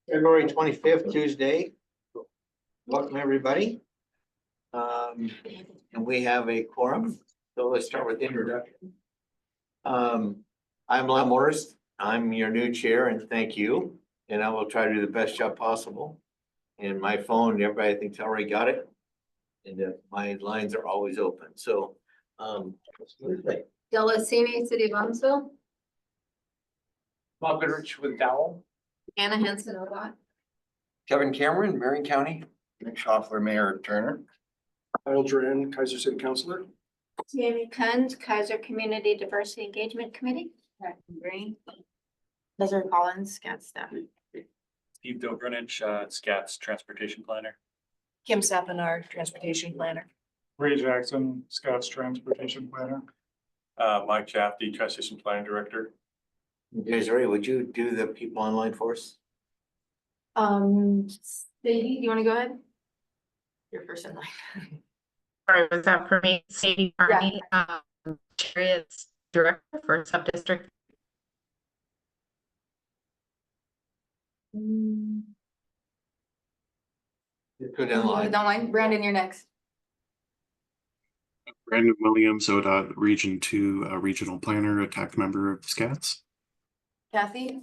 February 25th, Tuesday. Welcome, everybody. And we have a quorum, so let's start with the introduction. I'm Len Morris. I'm your new chair, and thank you. And I will try to do the best job possible. And my phone, everybody thinks I already got it. And my lines are always open, so. Delacini, City of Evansville. Bob Goodrich with Dowell. Anna Henson, ODOT. Kevin Cameron, Marion County. Nick Schaffler, Mayor of Turner. Kyle Duran, Kaiser City Councilor. Tammy Kund, Kaiser Community Diversity Engagement Committee. Green. Desiree Collins, SKATS staff. Steve Dobrinich, SKATS Transportation Planner. Kim Sapinard, Transportation Planner. Ray Jackson, SKATS Transportation Planner. Mike Chaffee, Transportation Planning Director. Desiree, would you do the people online for us? Sadie, do you want to go ahead? You're first in line. Sorry, was that for me? Sadie Barney, Chariots Director for Subdistrict. Go down the line. Don't mind. Brandon, you're next. Brandon Williams, ODOT Region 2 Regional Planner, attack member of SKATS. Kathy.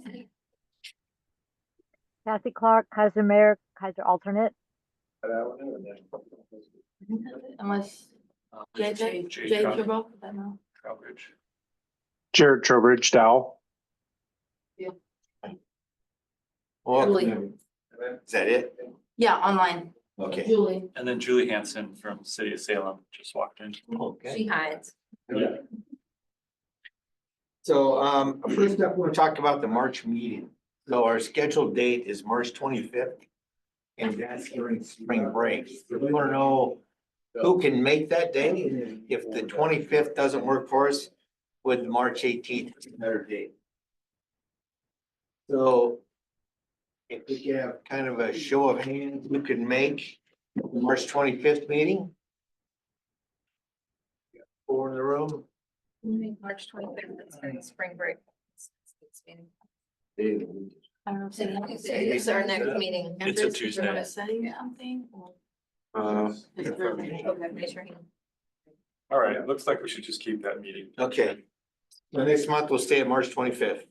Kathy Clark, Kaiser Mayor, Kaiser alternate. Unless JJ, Jay Jay Trowbridge. Tribble. I don't know. Trowbridge. Jared Trowbridge, Dowell. Well, Julie. is that it? Yeah, online. Okay. Julie. And then Julie Hanson from City of Salem just walked in. Okay. She hides. So, first up, we'll talk about the March meeting. So our scheduled date is March 25th. And that's during spring break. So we want to know who can make that day. And if the 25th doesn't work for us, would March 18th be a better date? So if we can have kind of a show of hands, who can make the March 25th meeting? Four in the room. March 25th, it's during spring break. Dave. I don't know, Sadie, it's our next meeting. It's a Tuesday. You want to say something? Yeah, for Okay, me. raise your hand. All right, it looks like we should just keep that meeting. Okay. So next month we'll stay at March 25th.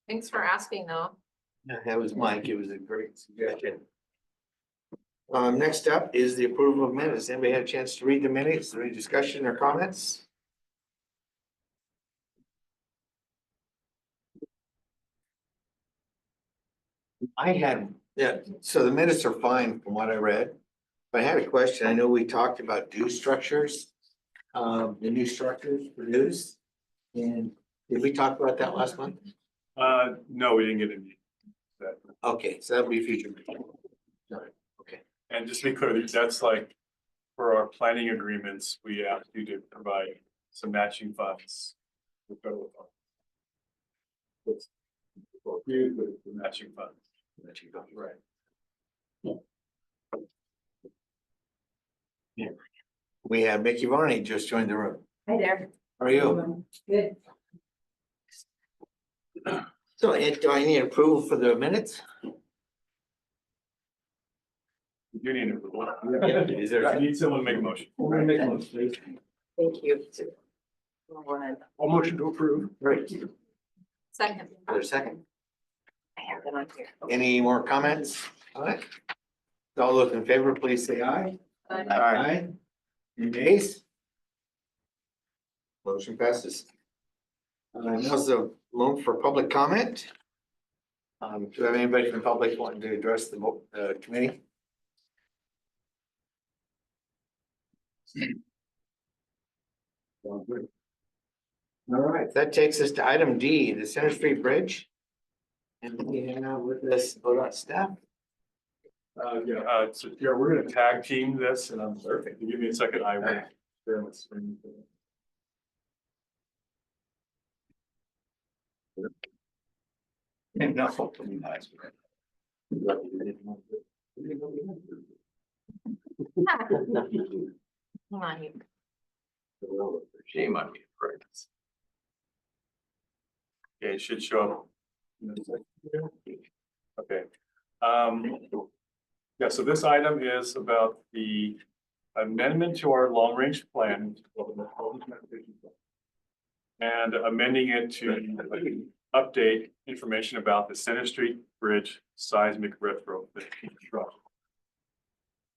Thanks for asking though. That was Mike. It was a great suggestion. Next up is the approval of minutes. Anybody had a chance to read the minutes? Any discussion or comments? Yeah, so the minutes are fine from what I read. But I had a question. I know we talked about due structures. The new structures for dues. And did we talk about that last month? No, we didn't get any. That. Okay, so that'll be future. Sorry. Okay. And just to be clear, that's like, for our planning agreements, we ask you to provide some matching funds. with federal funds. It's for you, but it's the matching funds. Matching funds. Right. Yeah. We have Mickey Varney just joined the room. Hi there. How are you? Good. So Ed, do I need approval for the minutes? You need approval. Is there? I need someone to make a motion. Make a motion, please. Thank you. All motion to approve. Great. Second. For a second. I have them on here. Any more comments on it? All those in favor, please say aye. Aye. Any nays? Motion passes. Now's the moment for public comment. Do you have anybody from the public wanting to address the committee? All right, that takes us to item D, the Center Street Bridge. And we have with us ODOT staff. So yeah, we're gonna tag team this and I'm perfect. Give me a second. I will share my screen. And now, hopefully nice. Come on, you. Shame on me, friends. Okay, it should show up Okay. Yeah, so this item is about the amendment to our long-range plan. And amending it to update information about the Center Street Bridge seismic retrofit.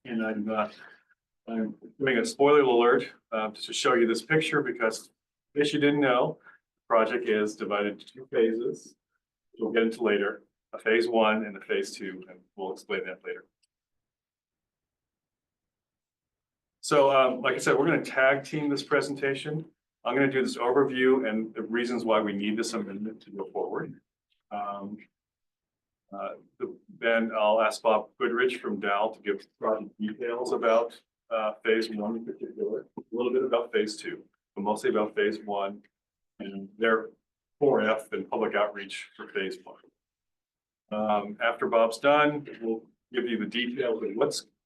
And I'm doing a spoiler alert just to show you this picture because, in case you didn't know, the project is divided into two phases. We'll get into later, a phase 1 and a phase 2, and we'll explain that later. So, like I said, we're going to tag team this presentation. I'm going to do this overview and the reasons why we need this amendment to go forward. Then I'll ask Bob Goodrich from Dow to give project details about phase 1 in particular, a little bit about phase 2, but mostly about phase 1 and their 4F and public outreach for phase 1. After Bob's done, we'll give you the details of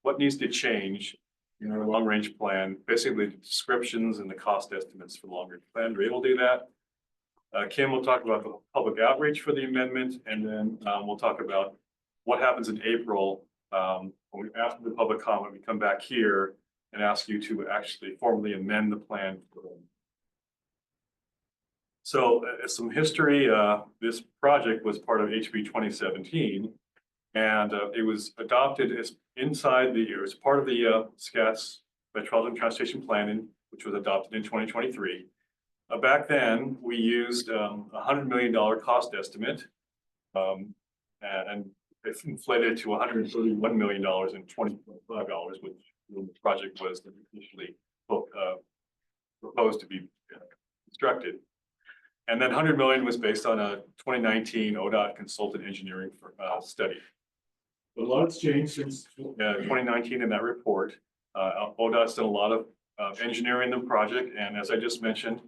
what needs to change in our long-range plan, basically the descriptions and the cost estimates for long-range plan. We're able to do that. Kim will talk about the public outreach for the amendment, and then we'll talk about what happens in April. After the public comment, we come back here and ask you to actually formally amend the plan. So some history, this project was part of HB 2017, and it was adopted as it was part of the SKATS Metropolitan Transportation Planning, which was adopted in 2023. Back then, we used $100 million cost estimate, and it's inflated to $131 million in 2025, which the project was initially proposed to be constructed. And then 100 million was based on a 2019 ODOT consultant engineering study. But a lot has changed since 2019 in that report. ODOT's done a lot of engineering in the project, and as I just mentioned,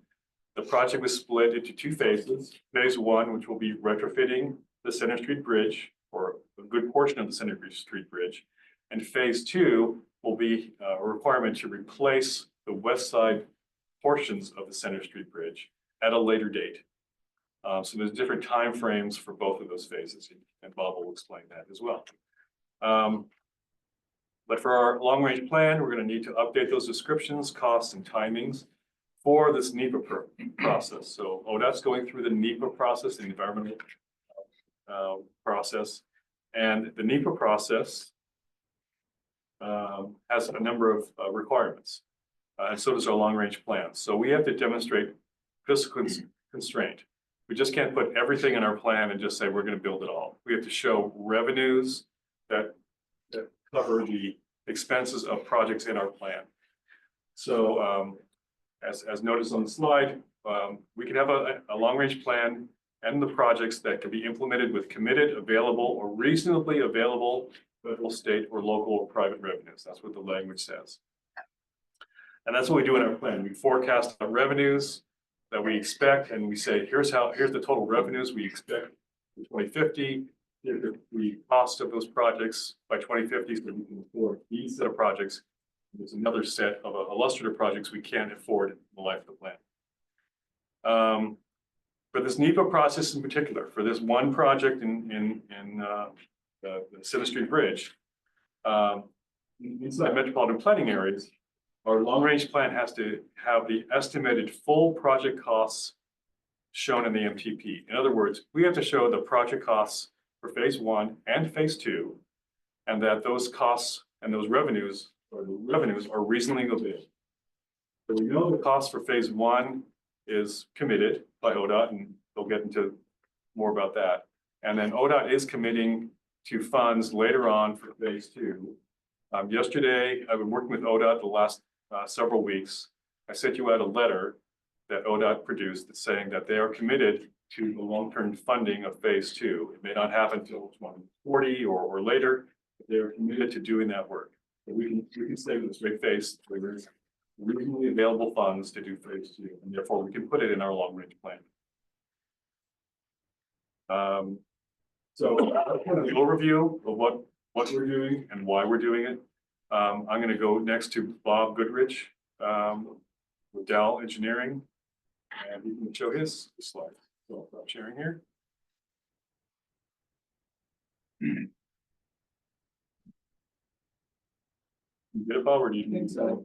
the project was split into two phases. Phase 1, which will be retrofitting the Center Street Bridge, or a good portion of the Center Street Bridge, and phase 2 will be a requirement to replace the west side portions of the Center Street Bridge at a later date. So there's different time frames for both of those phases, and Bob will explain that as well. But for our long-range plan, we're going to need to update those descriptions, costs, and timings for this NEPA process. So ODOT's going through the NEPA process, the environmental process, and the NEPA process has a number of requirements, and so does our long-range plan. So we have to demonstrate fiscal constraint. We just can't put everything in our plan and just say we're going to build it all. We have to show revenues that cover the expenses of projects in our plan. So as noticed on the slide, we can have a long-range plan and the projects that can be implemented with committed, available, or reasonably available federal, state, or local or private revenues. That's what the language says. And that's what we do in our plan. We forecast the revenues that we expect, and we say, here's the total revenues we expect in 2050. Here's the cost of those projects by 2050, so we can afford these set of projects. There's another set of illustrative projects we can't afford in the life of the plan. For this NEPA process in particular, for this one project in the Center Street Bridge, inside metropolitan planning areas, our long-range plan has to have the estimated full project costs shown in the MTP. In other words, we have to show the project costs for phase 1 and phase 2, and that those costs and those revenues are reasonably available. So we know the cost for phase 1 is committed by ODOT, and they'll get into more about that. And then ODOT is committing to funds later on for phase 2. Yesterday, I've been working with ODOT the last several weeks. I sent you out a letter that ODOT produced that's saying that they are committed to the long-term funding of phase 2. It may not happen until 2040 or later, but they're committed to doing that work. So we can say with a straight face, there's reasonably available funds to do phase 2, and therefore we can put it in our long-range plan. So that's kind of the overview of what we're doing and why we're doing it. I'm going to go next to Bob Goodrich with Dow Engineering, and he can show his slides. So I'll stop sharing here. You good, Bob, or do you think so?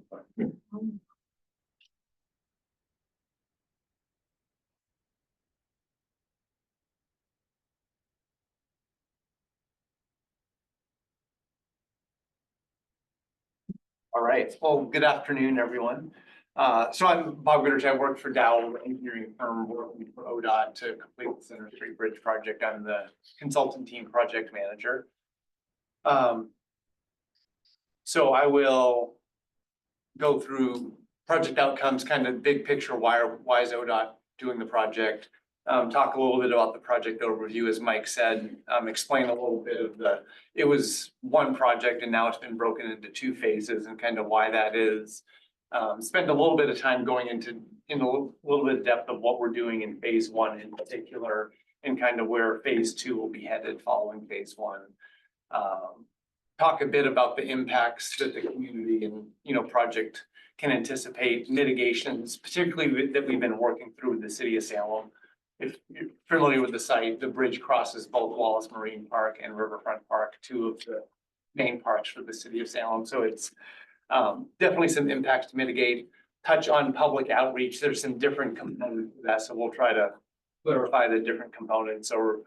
All right, well, good afternoon, everyone. So I'm Bob Goodrich. I work for Dow Engineering Firm, working for ODOT to complete the Center Street Bridge project. I'm the consultant team project manager. So I will go through project outcomes, kind of big picture, why is ODOT doing the project? Talk a little bit about the project overview, as Mike said, explain a little bit of it was one project and now it's been broken into two phases and kind of why that is. Spend a little bit of time going into a little bit of depth of what we're doing in phase one in particular and kind of where phase two will be headed following phase one. Talk a bit about the impacts that the community and, project can anticipate, mitigations, particularly that we've been working through with the city of Salem. If you're familiar with the site, the bridge crosses both Wallace Marine Park and Riverfront Park, two of the main parks for the city of Salem. So it's definitely some impacts to mitigate. Touch on public outreach. There's some different components to that, so we'll try to clarify the different components or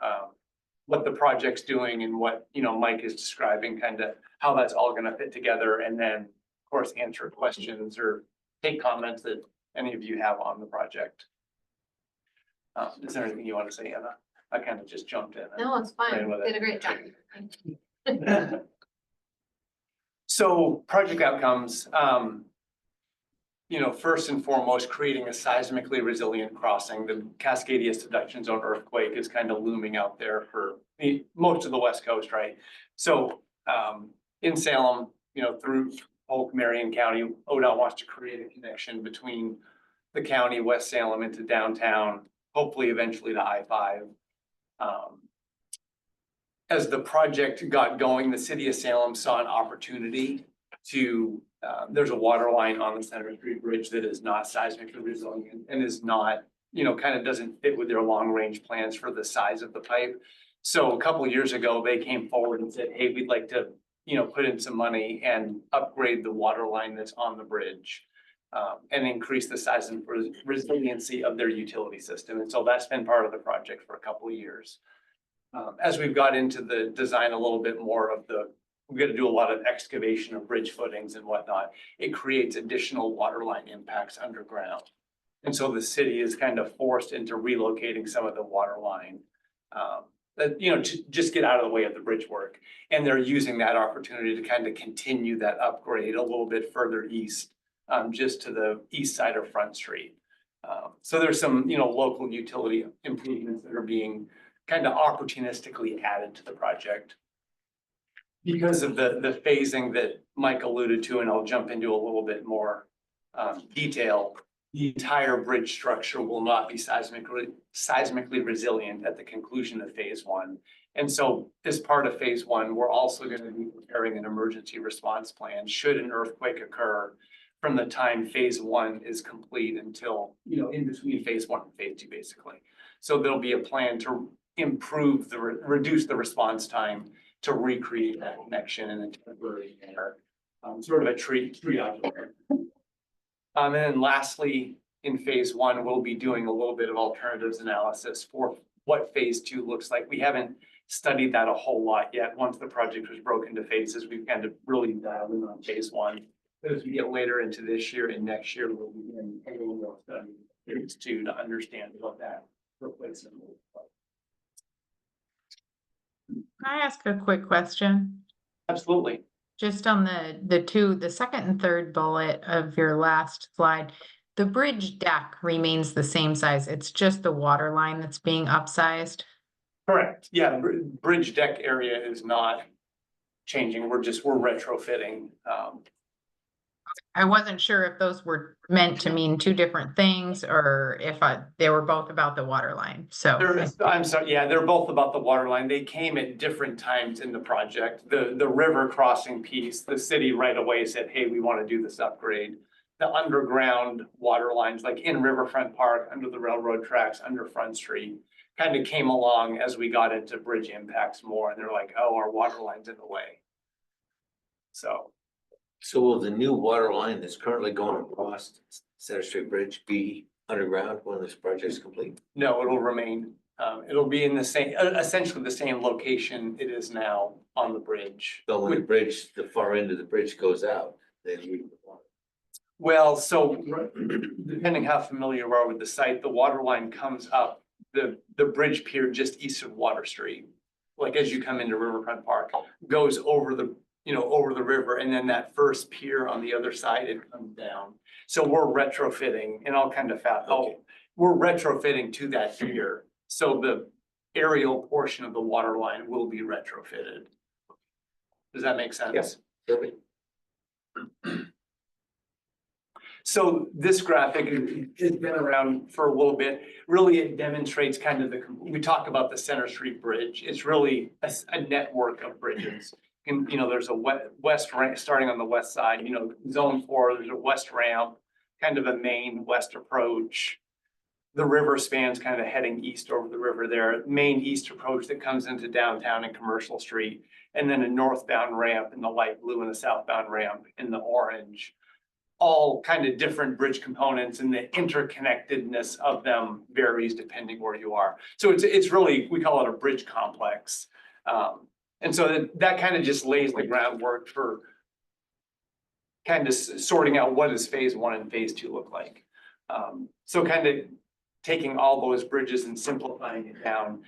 what the project's doing and what Mike is describing, kind of how that's all going to fit together, and then of course answer questions or take comments that any of you have on the project. Is there anything you want to say, Anna? I kind of just jumped in. No, it's fine. Ran with it. Did a great job. So project outcomes, first and foremost, creating a seismically resilient crossing. The Cascadia subduction zone earthquake is kind of looming out there for most of the West Coast, right? So in Salem, through Polk, Marion County, ODOT wants to create a connection between the county, West Salem into downtown, hopefully eventually to I-5. As the project got going, the city of Salem saw an opportunity to, there's a water line on the Center Street Bridge that is not seismically resilient and is not, kind of doesn't fit with their long range plans for the size of the pipe. So a couple of years ago, they came forward and said, hey, we'd like to, put in some money and upgrade the water line that's on the bridge. And increase the size and resiliency of their utility system. And so that's been part of the project for a couple of years. As we've got into the design a little bit more of we've got to do a lot of excavation of bridge footings and whatnot. It creates additional water line impacts underground. And so the city is kind of forced into relocating some of the water line to just get out of the way of the bridge work. And they're using that opportunity to kind of continue that upgrade a little bit further east. Just to the east side of Front Street. So there's some, local utility improvements that are being kind of opportunistically added to the project. Because of the phasing that Mike alluded to, and I'll jump into a little bit more detail, the entire bridge structure will not be seismically resilient at the conclusion of phase one. And so as part of phase one, we're also going to be preparing an emergency response plan should an earthquake occur from the time phase one is complete until, in between phase one and phase two, basically. So there'll be a plan to improve reduce the response time to recreate that connection in a temporary manner, sort of a triage. And then lastly, in phase one, we'll be doing a little bit of alternatives analysis for what phase two looks like. We haven't studied that a whole lot yet. Once the project was broken into phases, we've kind of really dialed in on phase one. But as we get later into this year and next year, we'll begin a little more study phase two to understand what that replacement will look like. Can I ask a quick question? Absolutely. Just on the second and third bullet of your last slide, the bridge deck remains the same size. It's just the water line that's being upsized. Correct. Yeah, bridge deck area is not changing. We're retrofitting. I wasn't sure if those were meant to mean two different things or if they were both about the water line. So I'm sorry. Yeah, they're both about the water line. They came at different times in the project. The river crossing piece, the city right away said, hey, we want to do this upgrade. The underground water lines, like in Riverfront Park, under the railroad tracks, under Front Street, kind of came along as we got into bridge impacts more, and they're like, oh, our water line's in the way. So, So will the new water line that's currently going across Center Street Bridge be underground when this project is complete? no, it'll remain, it'll be in the same, essentially the same location it is now on the bridge. So when the bridge, the far end of the bridge goes out, they leave the water. Well, so depending how familiar you are with the site, the water line comes up the bridge pier just east of Water Street. Like as you come into Riverfront Park, goes over the, over the river, and then that first pier on the other side, it comes down. So we're retrofitting, and I'll kind of we're retrofitting to that pier. So the aerial portion of the water line will be retrofitted. Does that make sense? Yes. Perfect. So this graphic has been around for a little bit. Really, it demonstrates kind of we talk about the Center Street Bridge. It's really a network of bridges. And, there's a west ramp starting on the west side, zone 4, there's a west ramp, kind of a main west approach. The river spans kind of heading east over the river there, main east approach that comes into downtown and Commercial Street, and then a northbound ramp in the light blue and a southbound ramp in the orange. All kind of different bridge components, and the interconnectedness of them varies depending where you are. So it's really, we call it a bridge complex. And so that kind of just lays the groundwork for kind of sorting out what does phase 1 and phase 2 look like. So kind of taking all those bridges and simplifying it down.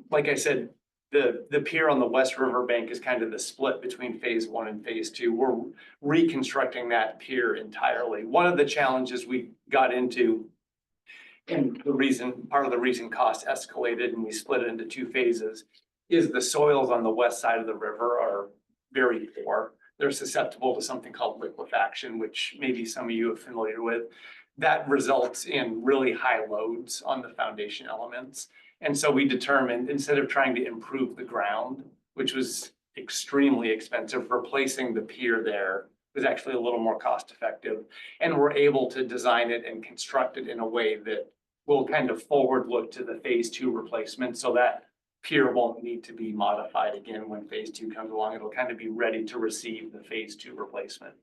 Like I said, the pier on the West River bank is kind of the split between phase 1 and phase 2. We're reconstructing that pier entirely. One of the challenges we got into, and part of the reason cost escalated and we split it into 2 phases, is the soils on the west side of the river are very poor. They're susceptible to something called liquefaction, which maybe some of you are familiar with. That results in really high loads on the foundation elements. And so we determined, instead of trying to improve the ground, which was extremely expensive, replacing the pier there was actually a little more cost effective. And we're able to design it and construct it in a way that will kind of forward look to the phase 2 replacement, so that pier won't need to be modified again when phase 2 comes along. It'll kind of be ready to receive the phase 2 replacement.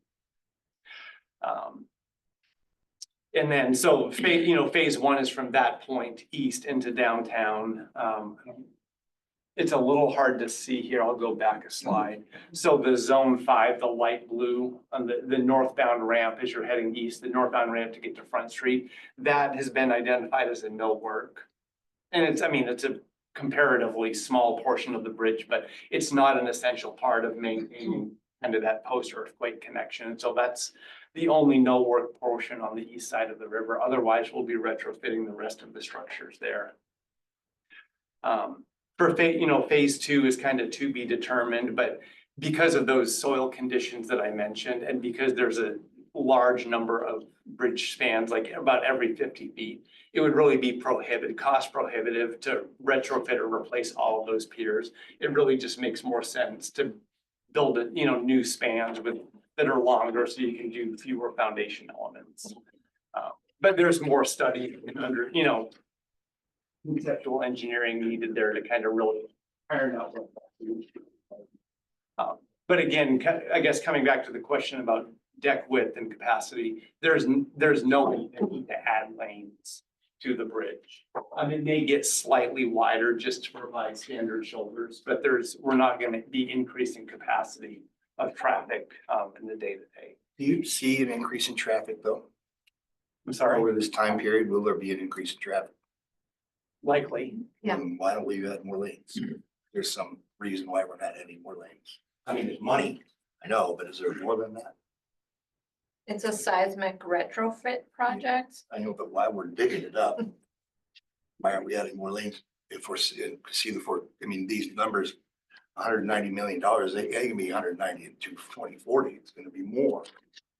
And then, so phase 1 is from that point east into downtown. It's a little hard to see here. I'll go back a slide. So the zone 5, the light blue on the northbound ramp as you're heading east, the northbound ramp to get to Front Street, that has been identified as a no work. And it's a comparatively small portion of the bridge, but it's not an essential part of maintaining kind of that post-earthquake connection. And so that's the only no work portion on the east side of the river. Otherwise, we'll be retrofitting the rest of the structures there. For phase 2 is kind of to be determined, but because of those soil conditions that I mentioned, and because there's a large number of bridge spans, like about every 50 feet, it would really be cost prohibitive to retrofit or replace all of those piers. It really just makes more sense to build new spans that are longer, so you can do fewer foundation elements. But there's more study and conceptual engineering needed there to kind of really iron out what that. But again, I guess coming back to the question about deck width and capacity, there's no need to add lanes to the bridge. It may get slightly wider just to provide standard shoulders, but we're not going to be increasing capacity of traffic in the day-to-day. Do you see an increase in traffic though? I'm sorry, Over this time period, will there be an increase in traffic? likely. Yeah. Why don't we add more lanes? There's some reason why we're not adding more lanes. There's money, I know, but is there more than that? It's a seismic retrofit project. I know, but while we're digging it up, why aren't we adding more lanes? If we're these numbers, $190 million, they can be 190 and 2040. It's going to be more.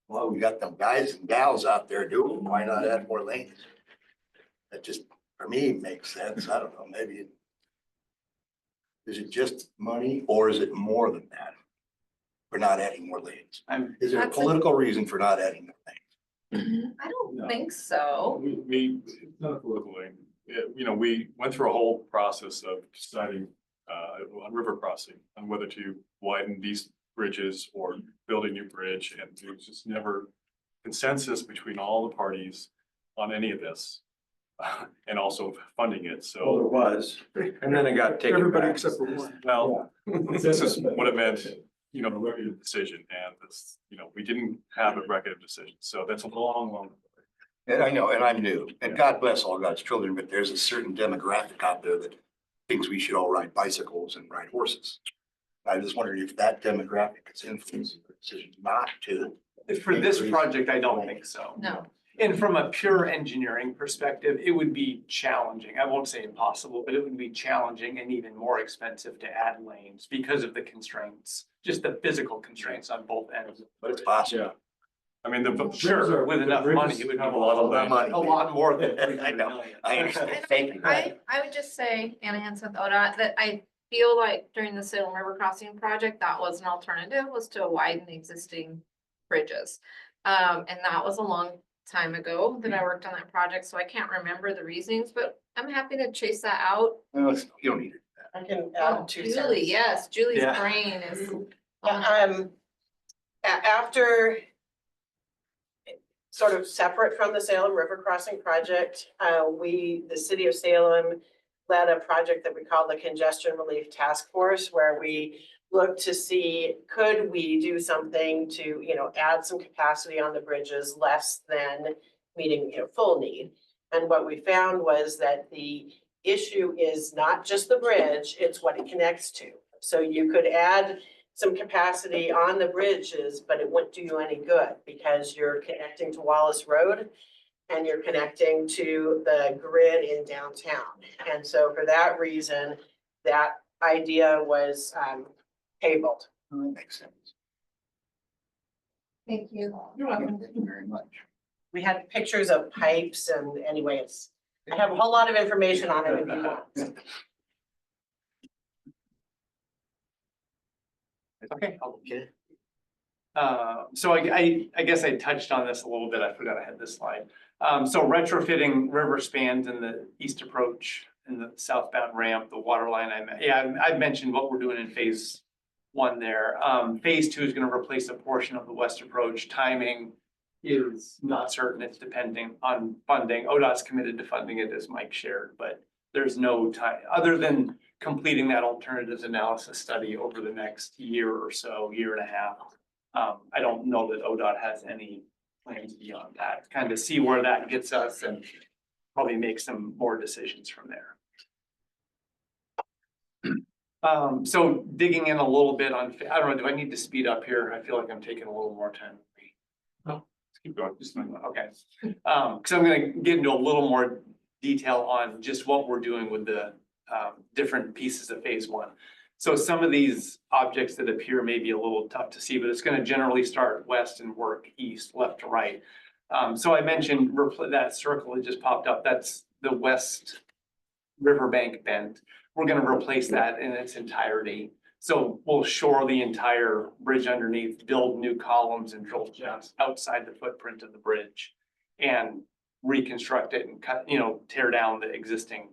Well, we got them guys and gals out there doing it. Why not add more lanes? That just, for me, makes sense. I don't know, maybe. Is it just money or is it more than that? For not adding more lanes? Is there a That's a- political reason for not adding more lanes? I don't No. think so. It's not a political thing. we went through a whole process of deciding on river crossing, on whether to widen these bridges or build a new bridge, and there was just never consensus between all the parties on any of this. And also funding it, Well, there so, was, and then it got taken Everybody back. except for one. well, this is what it meant, a record decision, and this, we didn't have a record decision, so that's a long. And I know, and I'm new, and God bless all God's children, but there's a certain demographic out there that thinks we should all ride bicycles and ride horses. I just wondered if that demographic is influencing the decision not to. For this project, I don't think so. No. And from a pure engineering perspective, it would be challenging. I won't say impossible, but it would be challenging and even more expensive to add lanes because of the constraints, just the physical constraints on both ends. But it's possible. Yeah. I mean, the. Sure, with enough money, it would be have a lot of That money. a lot more than I know, I understand. Thank you. I would just say, Anna Hansen with ODOT, that I feel like during the Salem River Crossing project, that was an alternative, was to widen the existing bridges. And that was a long time ago that I worked on that project, so I can't remember the reasons, but I'm happy to chase that out. No, you don't need it. I can Oh, add two Julie, cents. yes, Julie's Yeah. brain is. After sort of separate from the Salem River Crossing project, the city of Salem led a project that we call the Congestion Relief Task Force, where we looked to see, could we do something to, add some capacity on the bridges less than meeting, full need. And what we found was that the issue is not just the bridge, it's what it connects to. So you could add some capacity on the bridges, but it wouldn't do you any good because you're connecting to Wallace Road and you're connecting to the grid in downtown. And so for that reason, that idea was tabled. Makes sense. Thank you. Thank you very much. We had pictures of pipes and anyways, I have a whole lot of information on it if you want. Okay. Okay. So I guess I touched on this a little bit. I forgot I had this slide. So retrofitting river spans in the east approach and the southbound ramp, the water line. I've mentioned what we're doing in phase one there. Phase two is going to replace a portion of the west approach. Timing is not certain. It's depending on funding. ODOT's committed to funding it, as Mike shared, but there's no time other than completing that alternatives analysis study over the next year or so, year and a half. I don't know that ODOT has any plans beyond that, kind of see where that gets us and probably make some more decisions from there. So digging in a little bit on, I don't know, do I need to speed up here? I feel like I'm taking a little more time. No, let's keep going. Just okay. Because I'm going to get into a little more detail on just what we're doing with the different pieces of phase one. So some of these objects that appear may be a little tough to see, but it's going to generally start west and work east, left to right. So I mentioned that circle that just popped up. That's the west riverbank bend. We're going to replace that in its entirety. So we'll shore the entire bridge underneath, build new columns and drill shafts outside the footprint of the bridge and reconstruct it and cut, tear down the existing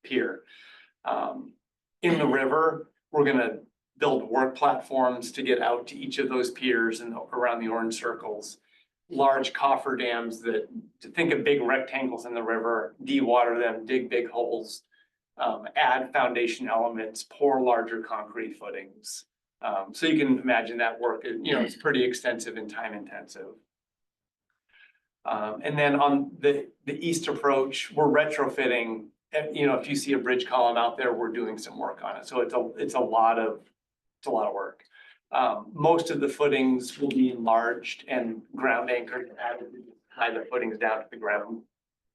pier. In the river, we're going to build work platforms to get out to each of those piers and around the orange circles. Large coffer dams that, to think of big rectangles in the river, de-water them, dig big holes, add foundation elements, pour larger concrete footings. So you can imagine that work, it's pretty extensive and time intensive. And then on the east approach, we're retrofitting. If you see a bridge column out there, we're doing some work on it. So it's a lot of work. Most of the footings will be enlarged and ground anchored, added to tie the footings down to the ground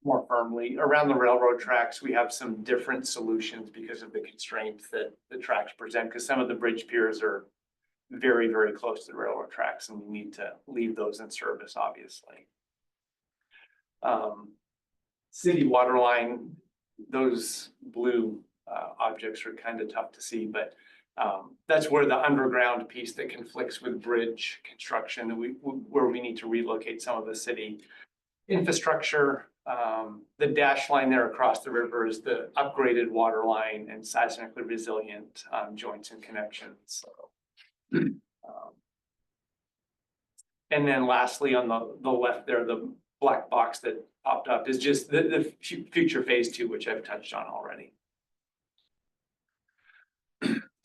more firmly. Around the railroad tracks, we have some different solutions because of the constraints that the tracks present, because some of the bridge piers are very, very close to the railroad tracks, and we need to leave those in service, obviously. City water line, those blue objects are kind of tough to see, but that's where the underground piece that conflicts with bridge construction, where we need to relocate some of the city infrastructure The dash line there across the river is the upgraded water line and seismically resilient joints and connections. And then lastly, on the left there, the black box that popped up is just the future phase 2, which I've touched on already.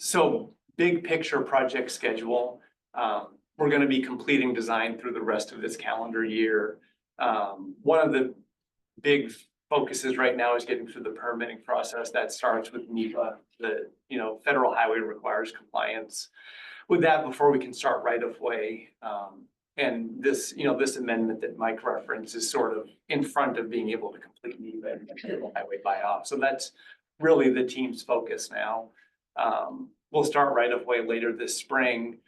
So big picture project schedule. We're going to be completing design through the rest of this calendar year. One of the big focuses right now is getting through the permitting process. That starts with NEPA. The federal highway requires compliance with that before we can start right of way. And this amendment that Mike referenced is sort of in front of being able to complete NEPA and federal highway buy-off. So that's really the team's focus now. We'll start right of way later this spring.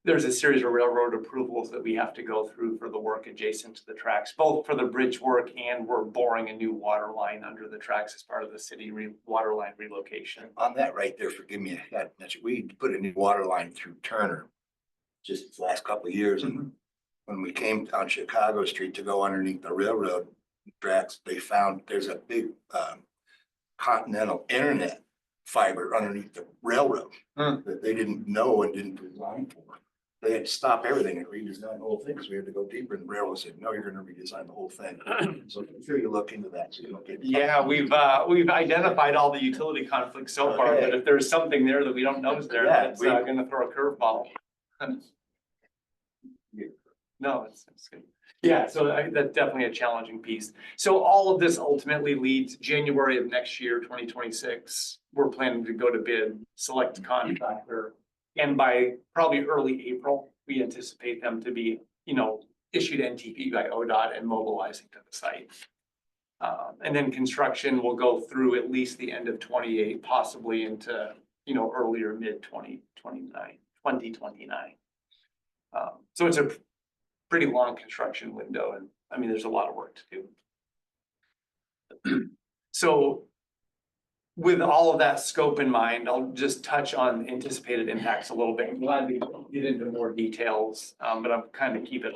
There's a series of railroad approvals that we have to go through for the work adjacent to the tracks, both for the bridge work, and we're boring a new water line under the tracks as part of the city water line relocation. On that right there, forgive me, we put a new water line through Turner just the last couple of years. And when we came down Chicago Street to go underneath the railroad tracks, they found there's a big continental internet fiber underneath the railroad that they didn't know and didn't design for. They had to stop everything and redesign the whole thing, because we had to go deeper, and the railroad said, no, you're gonna redesign the whole thing. So I'm sure you look into that, so you don't get. Yeah, we've identified all the utility conflicts so far, but if there's something there that we don't know is there, that's gonna throw a curveball. No, it's good. Yeah, so that's definitely a challenging piece. So all of this ultimately leads January of next year, 2026. We're planning to go to bid, select a contractor, and by probably early April, we anticipate them to be, issued NTP by ODOT and mobilizing to the site. And then construction will go through at least the end of 28, possibly into, earlier mid 2029. So it's a pretty long construction window, and I mean, there's a lot of work to do. So with all of that scope in mind, I'll just touch on anticipated impacts a little bit. I'm glad we get into more details, but I'm kind of keep it.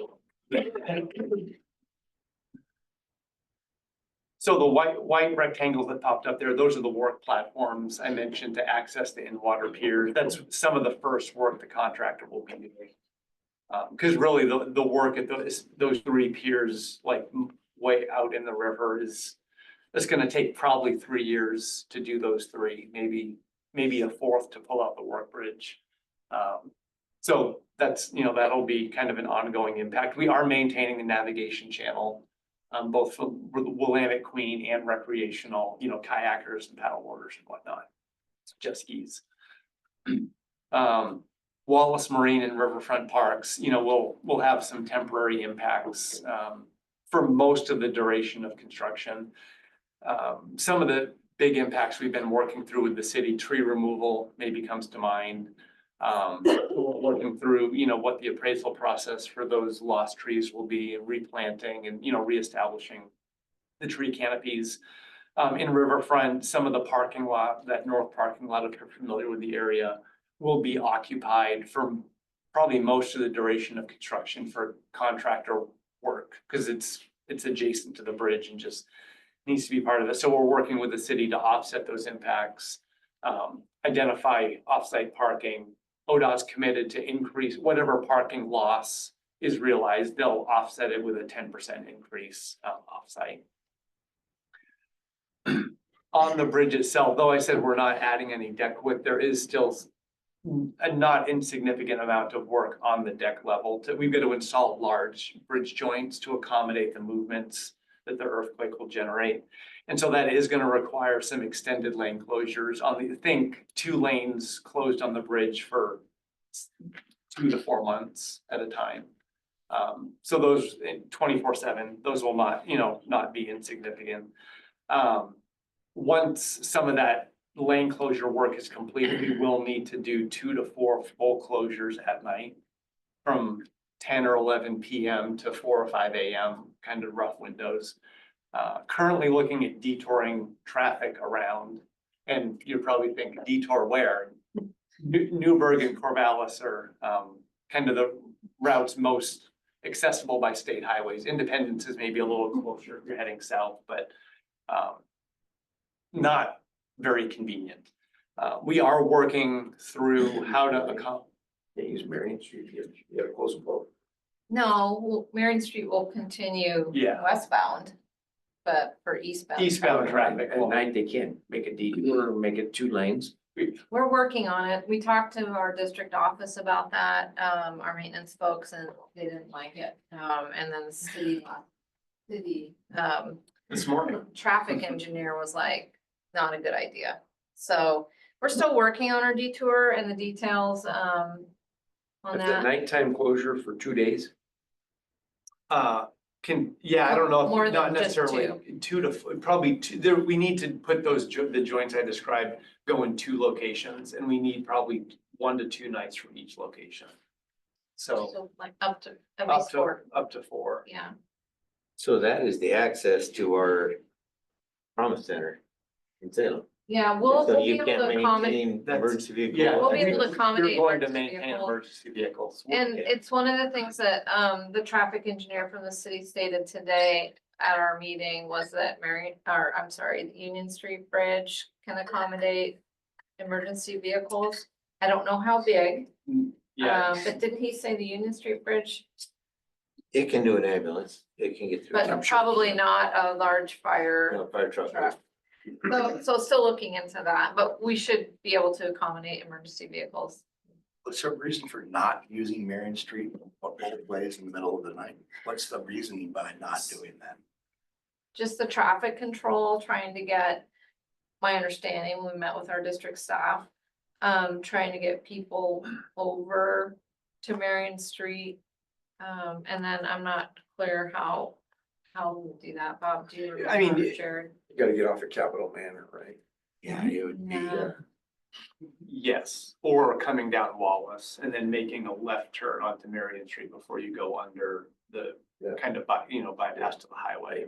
So the white rectangles that popped up there, those are the work platforms I mentioned to access the in-water pier. That's some of the first work the contractor will be doing. Because really the work at those 3 piers, like way out in the river, it's going to take probably 3 years to do those 3, maybe a 4th to pull out the work bridge. So that's, that'll be kind of an ongoing impact. We are maintaining the navigation channel, both for Willamette Queen and recreational, kayakers and paddleboarders and whatnot, jet skis. Wallace Marine and Riverfront Parks, we'll have some temporary impacts for most of the duration of construction. Some of the big impacts we've been working through with the city, tree removal maybe comes to mind. Working through, what the appraisal process for those lost trees will be, replanting and, reestablishing the tree canopies. In Riverfront, some of the parking lot, that north parking lot, if you're familiar with the area, will be occupied for probably most of the duration of construction for contractor work, because it's adjacent to the bridge and just needs to be part of it. So we're working with the city to offset those impacts, identify offsite parking. ODOT's committed to increase whatever parking loss is realized, they'll offset it with a 10% increase offsite. On the bridge itself, though I said we're not adding any deck width, there is still a not insignificant amount of work on the deck level. We've got to install large bridge joints to accommodate the movements that the earthquake will generate. And so that is going to require some extended lane closures on 2 lanes closed on the bridge for 2 to 4 months at a time. So those 24/7, those will not be insignificant. Once some of that lane closure work is completed, we will need to do 2 to 4 full closures at night from 10 or 11 p.m. to 4 or 5 a.m., kind of rough windows. Currently looking at detouring traffic around, and you probably think detour where? Newburgh and Corvallis are kind of the routes most accessible by state highways. Independence is maybe a little closer if you're heading south, but not very convenient. We are working through how to accomplish. They use Marion Street, you gotta close them both. No, Marion Street will continue Yeah. westbound, but for Eastbound traffic. At night, they can't make a detour or make it 2 lanes. We're working on it. We talked to our district office about that, our maintenance folks, and they didn't like it. And then the city, This morning. traffic engineer was like, not a good idea. So we're still working on our detour and the details, on that. Nighttime closure for 2 days? I don't know, More if than not just necessarily probably two, there, we need to put those, the joints I described go in 2 locations, and we need probably 1 to 2 nights from each location. So So like up to, at least 4, up to 4. yeah. So that is the access to our Promise Center in Salem. Yeah, we'll So be you able can't to accommodate, maintain emergency vehicle. Yeah. We'll be able to We're accommodate going to emergency maintain vehicles. emergency vehicles. And it's one of the things that, the traffic engineer from the city stated today at our meeting was that the Union Street Bridge can accommodate emergency vehicles. I don't know how big, Yeah, but didn't he say the Union Street Bridge? It can do an ambulance, it can get through. But probably not a large fire No, fire truck. truck. So still looking into that, but we should be able to accommodate emergency vehicles. What's the reason for not using Marion Street both ways in the middle of the night? What's the reasoning behind not doing that? Just the traffic control, trying to get, my understanding, we met with our district staff, trying to get people over to Marion Street. And then I'm not clear how we'll do that. Bob, do you I mean, remember, Jared? You gotta get off at Capitol Manor, right? Yeah, it would be, No. yes, or coming down Wallace and then making a left turn onto Marion Street before you go under the Yeah. kind of bypass to the highway.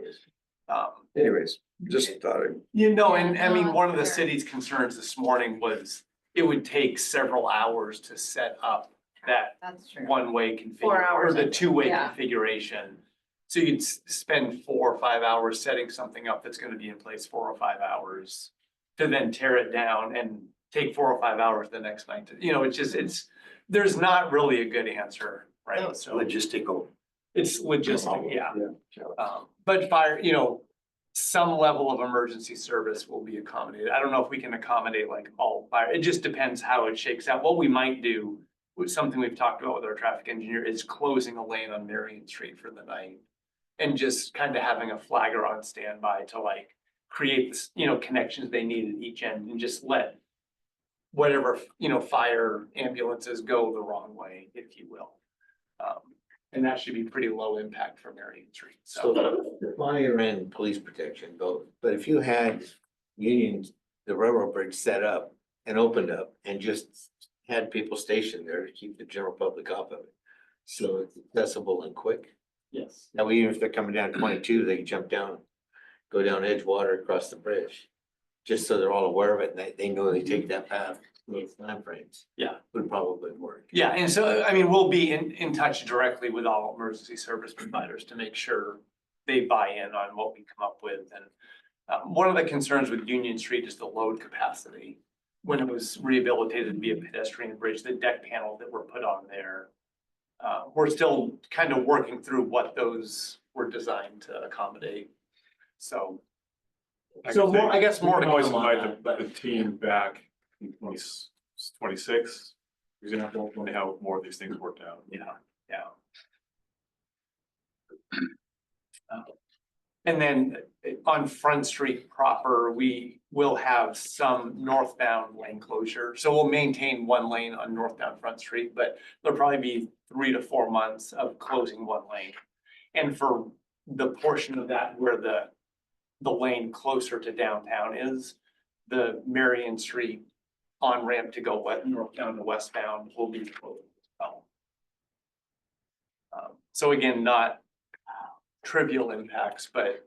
anyways, just thought I'd And I mean, Yeah, one of the fair. city's concerns this morning was it would take several hours to set up that That's true. one-way 4 configuration, hours, or I the think, two-way yeah. configuration. So you'd spend 4 or 5 hours setting something up that's gonna be in place 4 or 5 hours to then tear it down and take 4 or 5 hours the next night to, it's just, there's not really a good answer, right? So Logistical. it's logistic, yeah. But fire, some level of emergency service will be accommodated. I don't know if we can accommodate like all fire. It just depends how it shakes out. What we might do, with something we've talked about with our traffic engineer, is closing a lane on Marion Street for the night. And just kind of having a flagger on standby to like create this, connections they need at each end, and just let whatever, fire ambulances go the wrong way, if you will. And that should be pretty low impact for Marion Street, So the fire and police protection both, but if you had the railroad bridge set up and opened up and just had people stationed there to keep the general public off of it. So it's accessible and quick. Yes. Now, even if they're coming down 22, they can jump down, go down Edgewater across the bridge. Just so they're all aware of it and they know they take that path, those timeframes. Yeah. Would probably work. Yeah, and so, I mean, we'll be in touch directly with all emergency service providers to make sure they buy in on what we come up with. And one of the concerns with Union Street is the load capacity. When it was rehabilitated to be a pedestrian bridge, the deck panels that were put on there, we're still kind of working through what those were designed to accommodate. So I guess more to We can always come on invite that, the but team back in 26, for example, when they have more of these things worked out. yeah. And then on Front Street proper, we will have some northbound lane closure. So we'll maintain 1 lane on northbound Front Street, but there'll probably be 3 to 4 months of closing 1 lane. And for the portion of that where the lane closer to downtown is, the Marion Street on-ramp to go northbound to westbound will be closed as well. So again, not trivial impacts, but,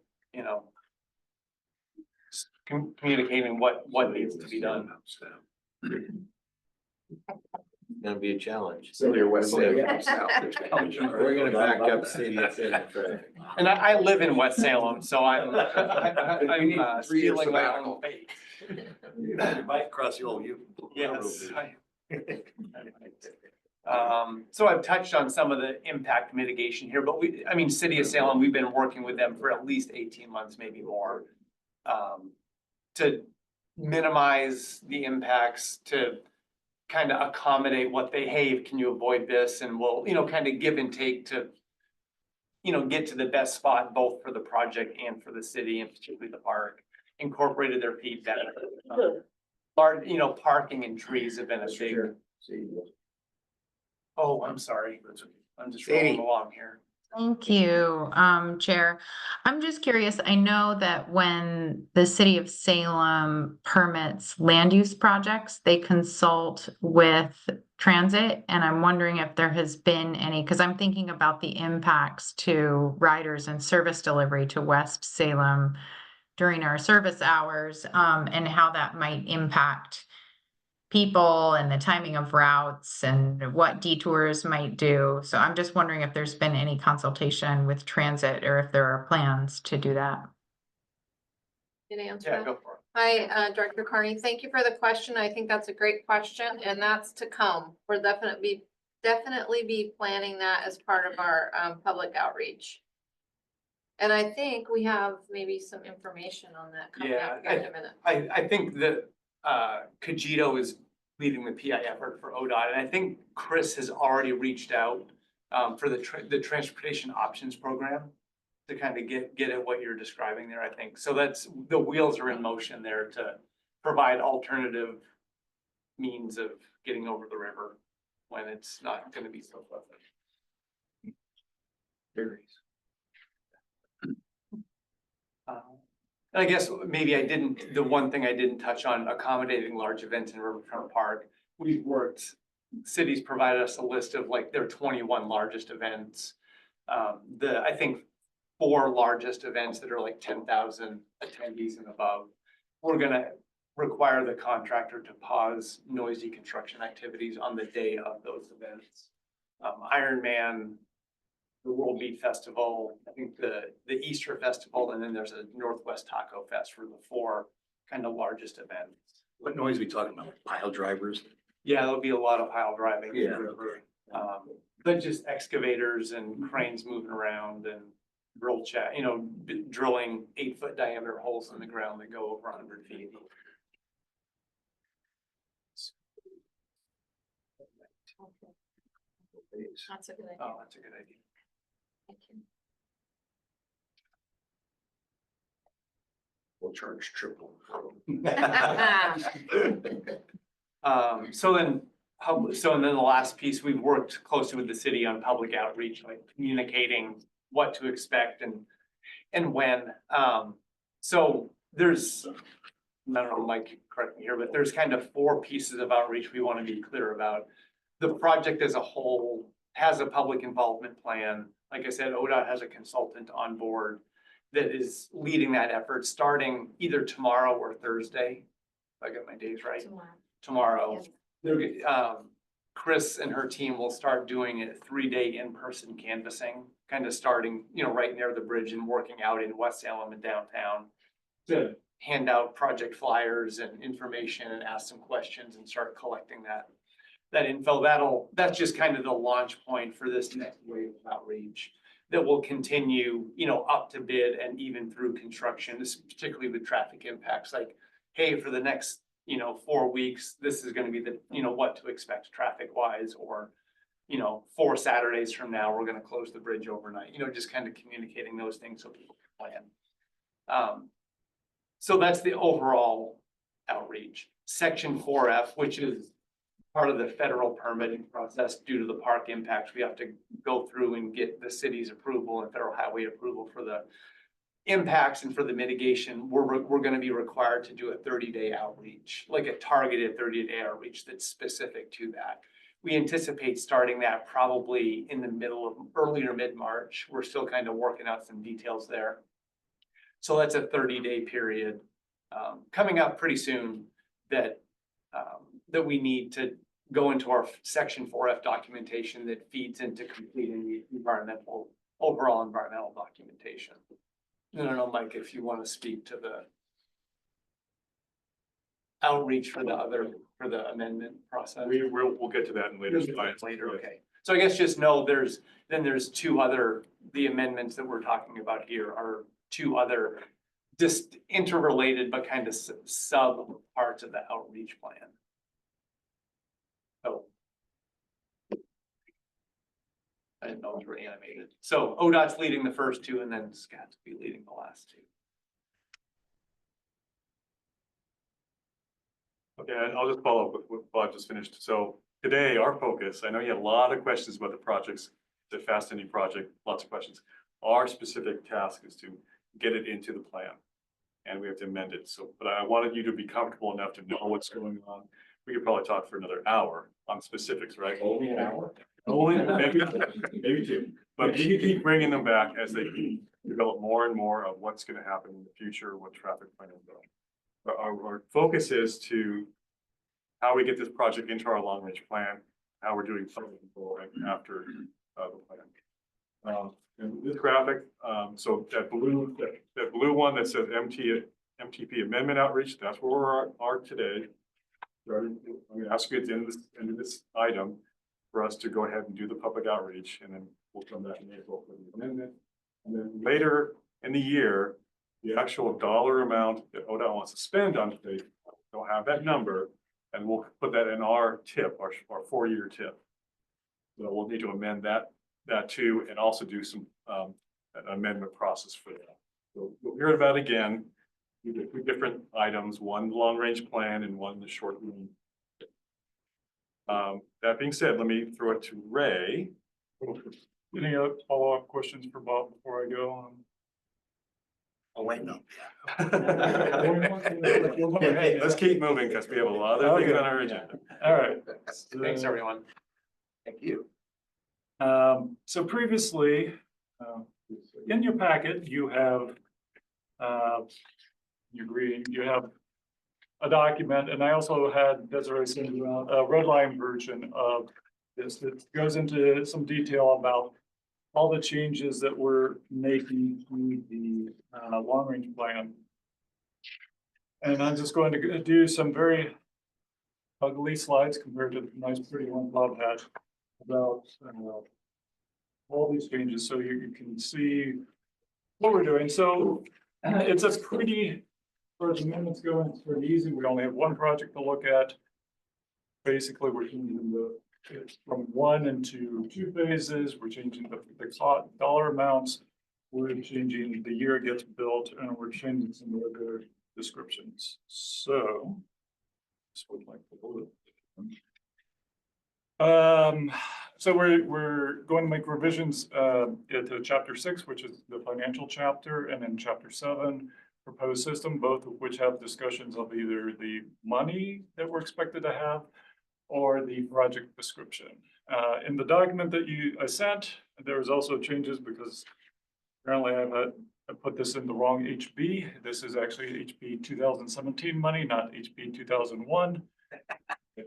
communicating what needs to be done. gonna be a challenge. So you're West Salem. We're gonna back up city and Salem traffic. And I live in West Salem, so I'm need I'm 3 years stealing my sabbatical. own fate. You might cross the old you. Yes. So I've touched on some of the impact mitigation here, but City of Salem, we've been working with them for at least 18 months, maybe more. To minimize the impacts, to kind of accommodate what hey, can you avoid this? And we'll, kind of give and take to, get to the best spot both for the project and for the city and particularly the park. Incorporated their feedback. Large, parking and trees have been a big. Oh, I'm sorry. I'm just rolling Sadie. along here. Thank you, Chair. I'm just curious, I know that when the city of Salem permits land use projects, they consult with transit, and I'm wondering if there has been any, because I'm thinking about the impacts to riders and service delivery to West Salem during our service hours, and how that might impact people and the timing of routes and what detours might do. So I'm just wondering if there's been any consultation with transit or if there are plans to do that. Can I answer Yeah, that? go for it. Hi, Director Carney. Thank you for the question. I think that's a great question, and that's to come. We're definitely be planning that as part of our public outreach. And I think we have maybe some information on that coming up Yeah, here in a minute. I think that Cogito is leading the PI effort for ODOT, and I think Chris has already reached out for the transportation options program to kind of get at what you're describing there, I think. So that's, the wheels are in motion there to provide alternative means of getting over the river when it's not gonna be so pleasant. And I guess maybe the one thing I didn't touch on, accommodating large events in Riverfront Park. Cities provided us a list of like their 21 largest events. I think 4 largest events that are like 10,000 attendees and above. We're gonna require the contractor to pause noisy construction activities on the day of those events. Ironman, the World Beat Festival, I think the Easter Festival, and then there's a Northwest Taco Fest for the 4 kind of largest events. What noise are we talking about? Like pile drivers? Yeah, there'll be a lot of pile driving. Yeah. But just excavators and cranes moving around and drilling 8-foot diameter holes in the ground that go over 100 feet. That's a good idea. Oh, that's a good idea. Thank you. We'll charge triple. So then the last piece, we've worked closely with the city on public outreach, like communicating what to expect and when. So there's, I don't know, Mike, correct me here, but there's kind of 4 pieces of outreach we want to be clear about. The project as a whole has a public involvement plan. Like I said, ODOT has a consultant on board that is leading that effort starting either tomorrow or Thursday. If I got my days right. Tomorrow. Chris and her team will start doing a 3-day in-person canvassing, kind of starting, right near the bridge and working out in West Salem and downtown to hand out project flyers and information and ask some questions and start collecting that info. That's just kind of the launch point for this next wave of outreach that will continue, up to bid and even through construction, this particularly with traffic impacts, like, hey, for the next, 4 weeks, this is going to be the, what to expect traffic wise, or, 4 Saturdays from now, we're going to close the bridge overnight, just kind of communicating those things so people can plan. So that's the overall outreach. Section 4F, which is part of the federal permitting process due to the park impacts, we have to go through and get the city's approval and federal highway approval for the impacts and for the mitigation. We're going to be required to do a 30-day outreach, like a targeted 30-day outreach that's specific to that. We anticipate starting that probably in the middle of early or mid-March. We're still kind of working out some details there. So that's a 30-day period coming up pretty soon that we need to go into our section 4F documentation that feeds into completing the overall environmental documentation. I don't know, Mike, if you want to speak to the outreach for the amendment process. We'll get to that in later slides. Later, okay. So I guess just know there's two other, the amendments that we're talking about here are two other just interrelated but kind of sub parts of the outreach plan. So I didn't know those were animated. So ODOT's leading the first two and then SKATS will be leading the last two. Okay, and I'll just follow up with what Bob just finished. So today, our focus, I know you have a lot of questions about the projects, the fast ending project, lots of questions. Our specific task is to get it into the plan. And we have to amend it. So, but I wanted you to be comfortable enough to know what's going on. We could probably talk for another hour on specifics, right? Only an hour? Only, maybe two. But you keep bringing them back as they develop more and more of what's going to happen in the future, what traffic plans are. But our focus is to how we get this project into our long range plan, how we're doing funding control right after the plan. And this graphic, so that blue one that says MTP amendment outreach, that's where we are today. I'm going to ask you at the end of this item for us to go ahead and do the public outreach, and then we'll come back in April for the amendment. And then later in the year, the actual dollar amount that ODOT wants to spend on today, they'll have that number, and we'll put that in our TIP, our 4-year TIP. So we'll need to amend that too, and also do some an amendment process for that. So we'll hear about it again. We did 2 different items, one long range plan and one the short range. That being said, let me throw it to Ray. Any other follow-up questions for Bob before I go? Oh, wait, no. Let's keep moving because we have a lot of things on our agenda. All right. Thanks, everyone. Thank you. So previously, in your packet, you have, you have a document, and I also had Desiree send you out a red line version of this that goes into some detail about all the changes that we're making to the long range plan. And I'm just going to do some very ugly slides compared to the nice pretty one Bob had about all these changes, so you can see what we're doing. So it's a pretty, for the amendments going, it's pretty easy. We only have one project to look at. Basically, we're changing from 1 into 2 phases. We're changing the dollar amounts. We're changing the year it gets built, and we're changing some other descriptions. So this would like to hold it. So we're going to make revisions to chapter 6, which is the financial chapter, and then chapter 7, proposed system, both of which have discussions of either the money that we're expected to have or the project description. In the document that I sent, there was also changes because apparently I put this in the wrong HB. This is actually HB 2017 money, not HB 2001.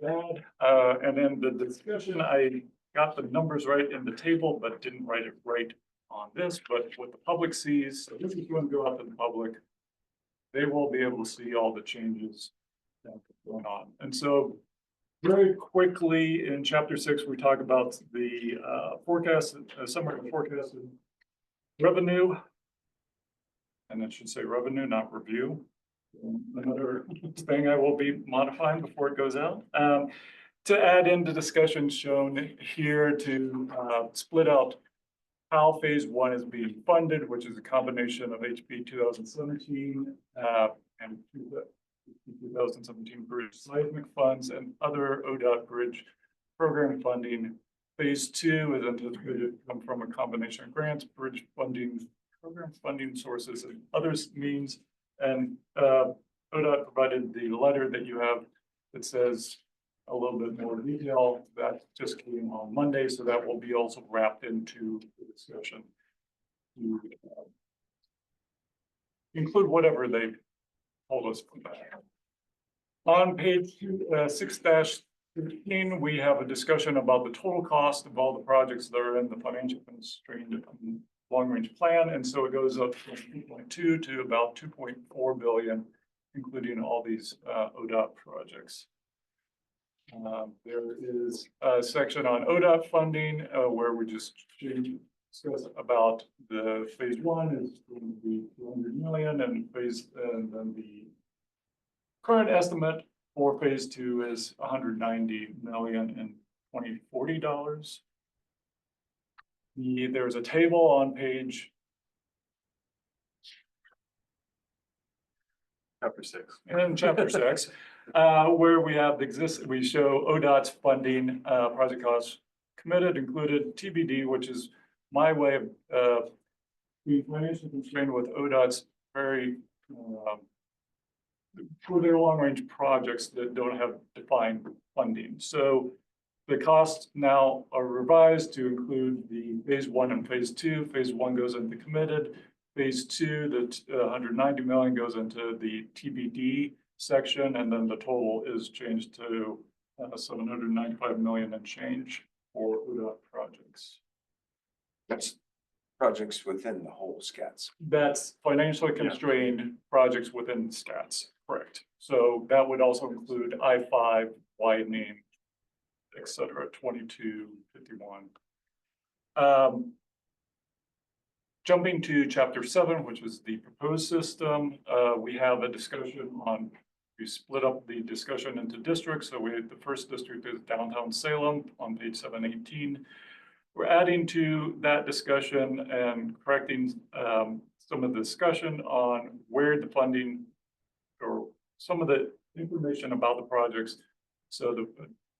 Bad. And then the discussion, I got the numbers right in the table, but didn't write it right on this. But what the public sees, so this is going to go out to the public. They will be able to see all the changes that are going on. And so very quickly in chapter 6, we talk about the forecast, summary of forecasted revenue. And it should say revenue, not review. Another thing I will be modifying before it goes out. To add in the discussion shown here to split out how phase 1 is being funded, which is a combination of HB 2017 and 2017 bridge seismic funds and other ODOT bridge program funding. Phase 2 is anticipated to come from a combination of grants, bridge funding, program funding sources, and others means. And ODOT provided the letter that you have that says a little bit more detail. That just came on Monday, so that will be also wrapped into the discussion to include whatever they told us from that. On page 6-3, 15, we have a discussion about the total cost of all the projects that are in the financial constrained long-range plan. And so it goes up from 2.2 to about 2.4 billion, including all these ODOT projects. There is a section on ODOT funding where we just discuss about the phase one is going to be 200 million and then the current estimate for phase two is 190 million in 2040 dollars. There's a table on page Chapter 6. in chapter 6, where we have we show ODOT's funding, project costs committed, included, TBD, which is my way of being financially constrained with ODOT's very for their long-range projects that don't have defined funding. So the costs now are revised to include the phase one and phase two. Phase one goes into committed. Phase two, the 190 million goes into the TBD section, and then the total is changed to 795 million and change for ODOT projects. That's projects within the whole SKATS. That's financially constrained projects within SKATS, correct. So that would also include I-5 widening, et cetera, 2251. Jumping to chapter 7, which is the proposed system, we have a discussion on, we split up the discussion into districts. So the first district is downtown Salem on page 718. We're adding to that discussion and correcting some of the discussion on where the funding or some of the information about the projects. So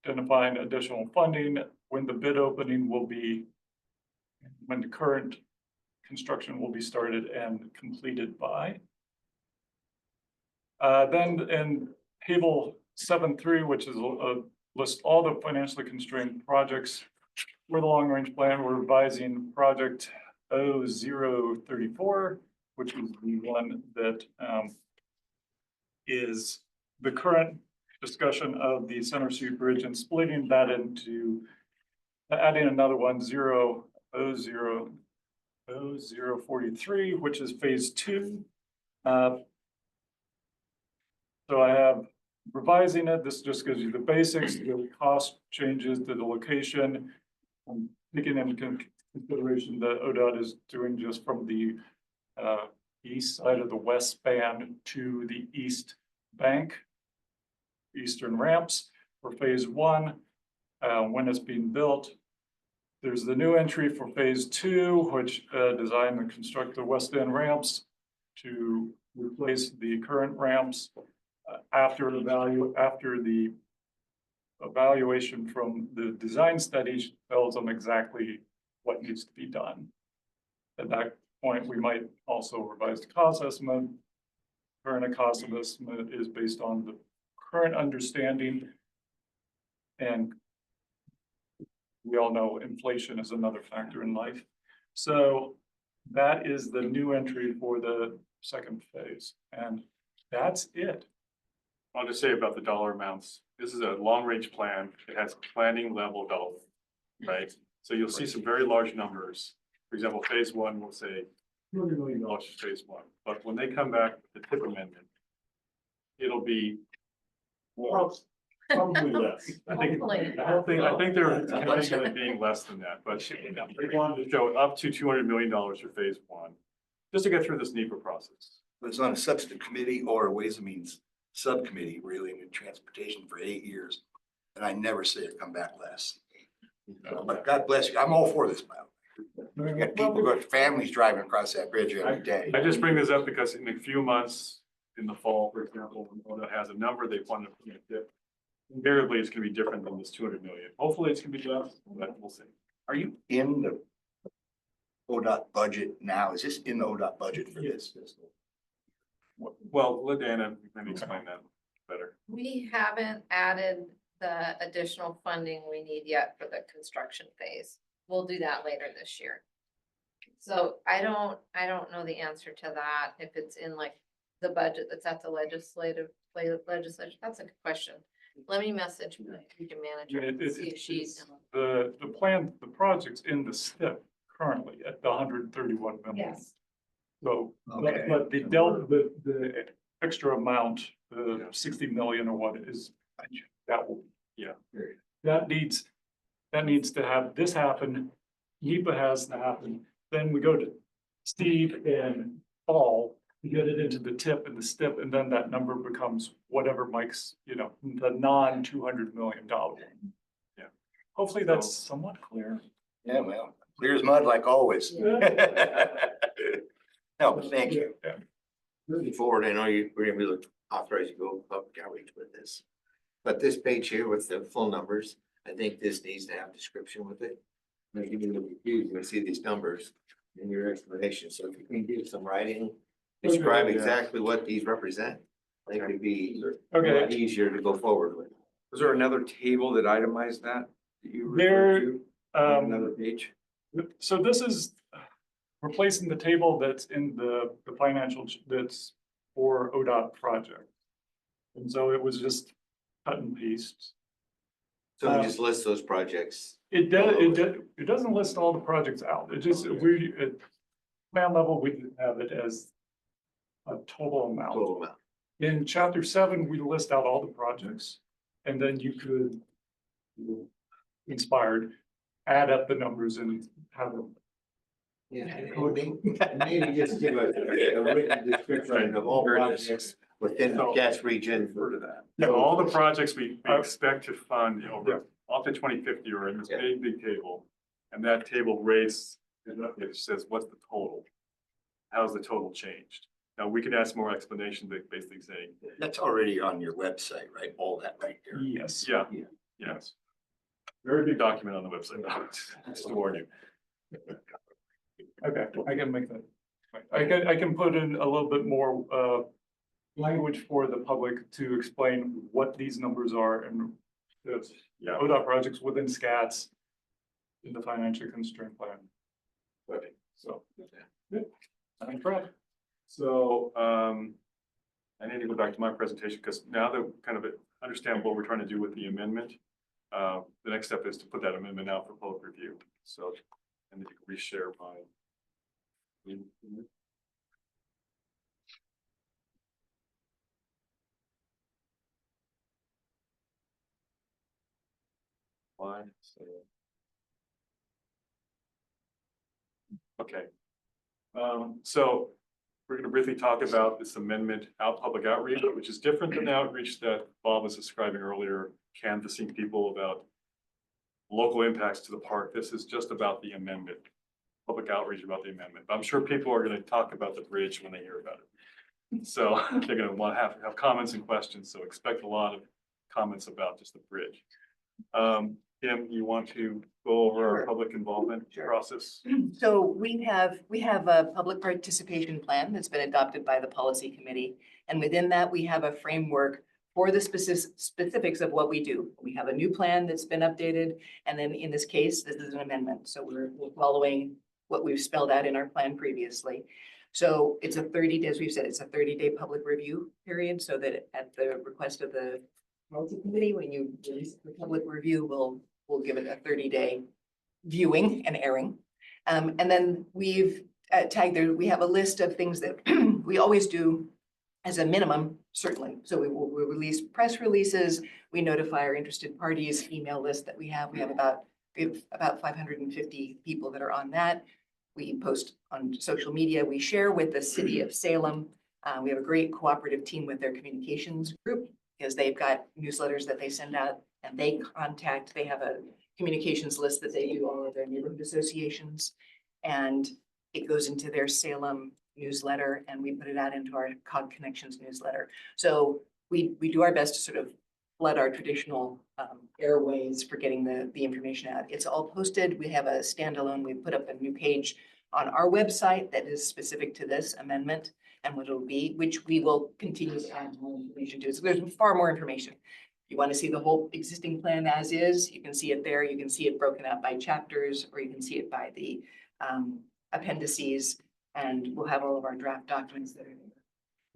identifying additional funding, when the bid opening will be, when the current construction will be started and completed by. Then in table 7.3, which is list all the financially constrained projects for the long range plan, we're revising project 0034, which is the one that is the current discussion of the Center Street Bridge and splitting that into adding another one 0043, which is phase two. So I have revising it. This just gives you the basics, the cost changes to the location, taking into consideration that ODOT is doing just from the east side of the west span to the east bank, eastern ramps for phase one. When it's being built, there's the new entry for phase two, which design and construct the west end ramps to replace the current ramps after the evaluation from the design studies tells them exactly what needs to be done. At that point, we might also revise the cost estimate. Current cost estimate is based on the current understanding, and we all know inflation is another factor in life. So that is the new entry for the second phase, and that's it. I'll just say about the dollar amounts. This is a long-range plan. It has planning level dollars, right? So you'll see some very large numbers. For example, phase one will say $200 million for phase one, but when they come back with the TIP amendment, it'll be probably less. I think they're counting on it being less than that, but they wanted to show up to $200 million for phase one, just to get through this NEPA process. But it's on a substantive committee or a Ways and Means subcommittee really in transportation for 8 years. And I never say it come back less. But God bless you. I'm all for this, man. You got people, got families driving across that bridge every day. I just bring this up because in a few months, in the fall, for example, when ODOT has a number they want to predict, invariably it's going to be different than this 200 million. Hopefully it's going to be less, but we'll see. Are you in the ODOT budget now? Is this in the ODOT budget for this fiscal? Well, let Anna maybe explain that better. We haven't added the additional funding we need yet for the construction phase. We'll do that later this year. So I don't know the answer to that, if it's in like the budget that's at the legislature. That's a good question. Let me message my region manager It- and it- see if she's. The plan, the project's in the STIP currently at the 131 million. Yes. So, Okay. but the delta, the extra amount, the 60 million or what is, that will, yeah. That needs to have this happen. NEPA has to happen. Then we go to Steve and Paul, to get it into the tip and the STIP, and then that number becomes whatever Mike's, the non-$200 million. Yeah. Hopefully that's somewhat clear. Yeah, well, clear as mud like always. No, thank you. Yeah. Moving forward, I know we're gonna be authorized to go public outreach with this. But this page here with the full numbers, I think this needs to have description with it. Like even the review, you see these numbers in your explanation, so if you can give some writing, describe exactly what these represent. I think it'd be a lot easier to go forward with. Was there another table that itemized that you There, referred to? On Another page? So this is replacing the table that's in the financial, that's for ODOT project. And so it was just cut and paste. So we just list those projects. It doesn't list all the projects out. It just, at plan level, we have it as a total amount. Total amount. In chapter 7, we list out all the projects, and then you could, inspired, add up the numbers and have them. Yeah, maybe just give a written description of all projects within the gas region. Refer to that. Yeah, all the projects we expect to fund over off to 2050 are in this big table. And that table rates, it says, what's the total? How's the total changed? Now, we could ask more explanation, but basically saying, That's already on your website, right? All that right there. Yes. yeah, yes. Very big document on the website, just to warn you. Okay, I can make that. I can put in a little bit more language for the public to explain what these numbers are and the ODOT projects within SKATS in the financial constraint plan. Okay, so, good. I'm proud. So, I need to go back to my presentation because now that we kind of understand what we're trying to do with the amendment, the next step is to put that amendment out for public review. So, and then you can reshare my. Fine, so. Okay. So we're gonna briefly talk about this amendment public outreach, which is different than the outreach that Bob was describing earlier, canvassing people about local impacts to the park. This is just about the amendment, public outreach about the amendment. But I'm sure people are gonna talk about the bridge when they hear about it. So they're gonna want to have comments and questions, so expect a lot of comments about just the bridge. Kim, you want to go over our public involvement process? So we have a public participation plan that's been adopted by the policy committee. And within that, we have a framework for the specifics of what we do. We have a new plan that's been updated. And then in this case, this is an amendment. So we're following what we've spelled out in our plan previously. So it's a 30 as we've said, it's a 30-day public review period, so that at the request of the policy committee, when you release the public review, we'll give it a 30-day viewing and airing. And then we've tagged there, we have a list of things that we always do as a minimum, certainly. So we release press releases, we notify our interested parties, email list that we have about 550 people that are on that. We post on social media, we share with the city of Salem. We have a great cooperative team with their communications group, because they've got newsletters that they send out and they have a communications list that they do all of their neighborhood associations. And it goes into their Salem newsletter and we put it out into our COG Connections newsletter. So we do our best to sort of flood our traditional airways for getting the information out. It's all posted. We have a standalone, we put up a new page on our website that is specific to this amendment and what it'll be, which we will continue to add more information to. So there's far more information. If you want to see the whole existing plan as is, you can see it there. You can see it broken out by chapters, or you can see it by the appendices, and we'll have all of our draft documents there.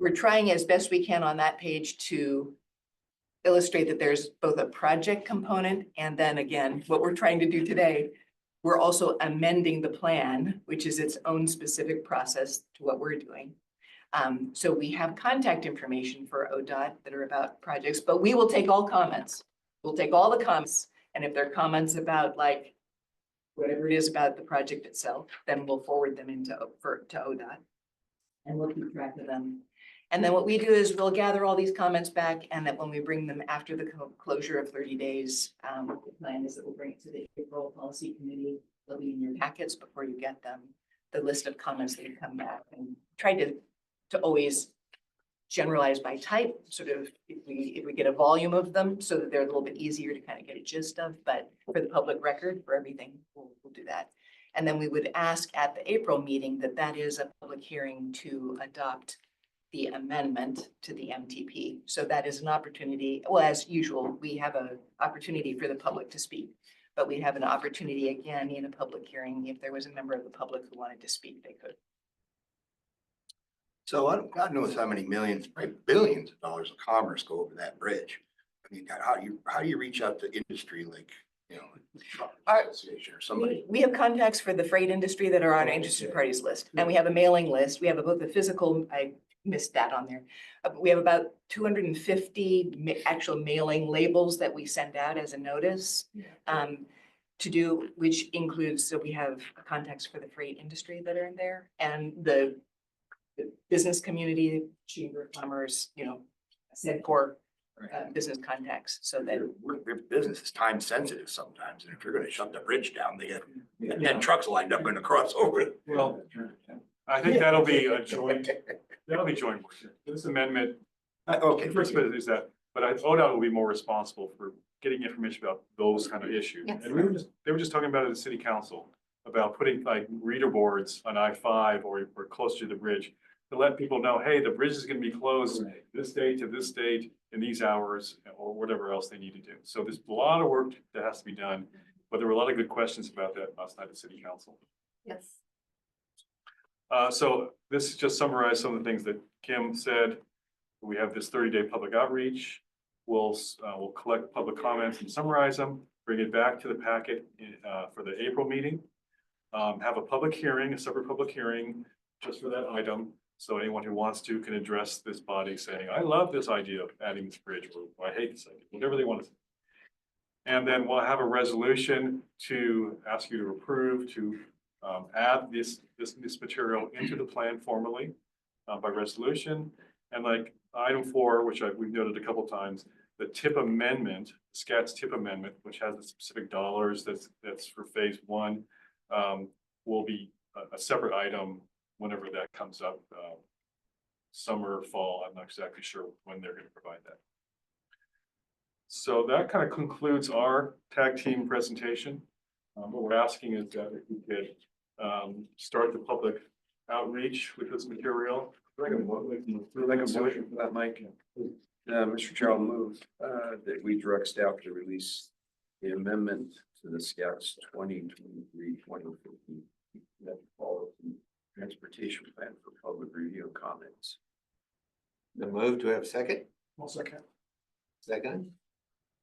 We're trying as best we can on that page to illustrate that there's both a project component and then again, what we're trying to do today, we're also amending the plan, which is its own specific process to what we're doing. So we have contact information for ODOT that are about projects, but we will take all comments. We'll take all the comments, and if there are comments about like whatever it is about the project itself, then we'll forward them to ODOT. And we'll keep track of them. And then what we do is we'll gather all these comments back, and that when we bring them after the closure of 30 days, the plan is that we'll bring it to the April Policy Committee. They'll be in your packets before you get them, the list of comments that come back, and try to always generalize by type, sort of if we get a volume of them so that they're a little bit easier to kind of get a gist of, but for the public record, for everything, we'll do that. And then we would ask at the April meeting that is a public hearing to adopt the amendment to the MTP. So that is an opportunity, well, as usual, we have an opportunity for the public to speak, but we have an opportunity again in a public hearing. If there was a member of the public who wanted to speak, they could. So God knows how many millions, probably billions of dollars of commerce go over that bridge. I mean, how do you reach out to industry like, you know, truck association or somebody? We have contacts for the freight industry that are on our interested parties list, and we have a mailing list. We have both a physical, I missed that on there. We have about 250 actual mailing labels that we send out as a notice to do, which includes, so we have contacts for the freight industry that are in there and the business community, Chamber of Commerce, you know, said for business contacts, so that Their business is time sensitive sometimes, and if you're gonna shut the bridge down, they get 10 trucks lined up gonna cross over. Well, I think that'll be joint work. This amendment, Okay. first bit is that, but ODOT will be more responsible for getting information about those kind of issues. Yes. And they were just talking about it at the city council, about putting like reader boards on I-5 or close to the bridge to let people know, hey, the bridge is gonna be closed this date to this date in these hours, or whatever else they need to do. So there's a lot of work that has to be done, but there were a lot of good questions about that last night at city council. Yes. So this just summarized some of the things that Kim said. We have this 30-day public outreach. We'll collect public comments and summarize them, bring it back to the packet for the April meeting. Have a public hearing, a separate public hearing just for that item. So anyone who wants to can address this body saying, I love this idea of adding this bridge, or I hate this idea, whatever they want to say. And then we'll have a resolution to ask you to approve to add this material into the plan formally by resolution. And like item 4, which we've noted a couple times, the TIP amendment, SKATS TIP amendment, which has the specific dollars that's for phase 1, will be a separate item whenever that comes up, summer, fall. I'm not exactly sure when they're going to provide that. So that kind of concludes our tag team presentation. What we're asking is that if we could start the public outreach with this material. Like a motion for that, Mike. Mr. Chair, I'll move that we direct staff to release the amendment to the SKATS 2023-2050 transportation plan for public review and comments. The move, do we have a second? One second. Second?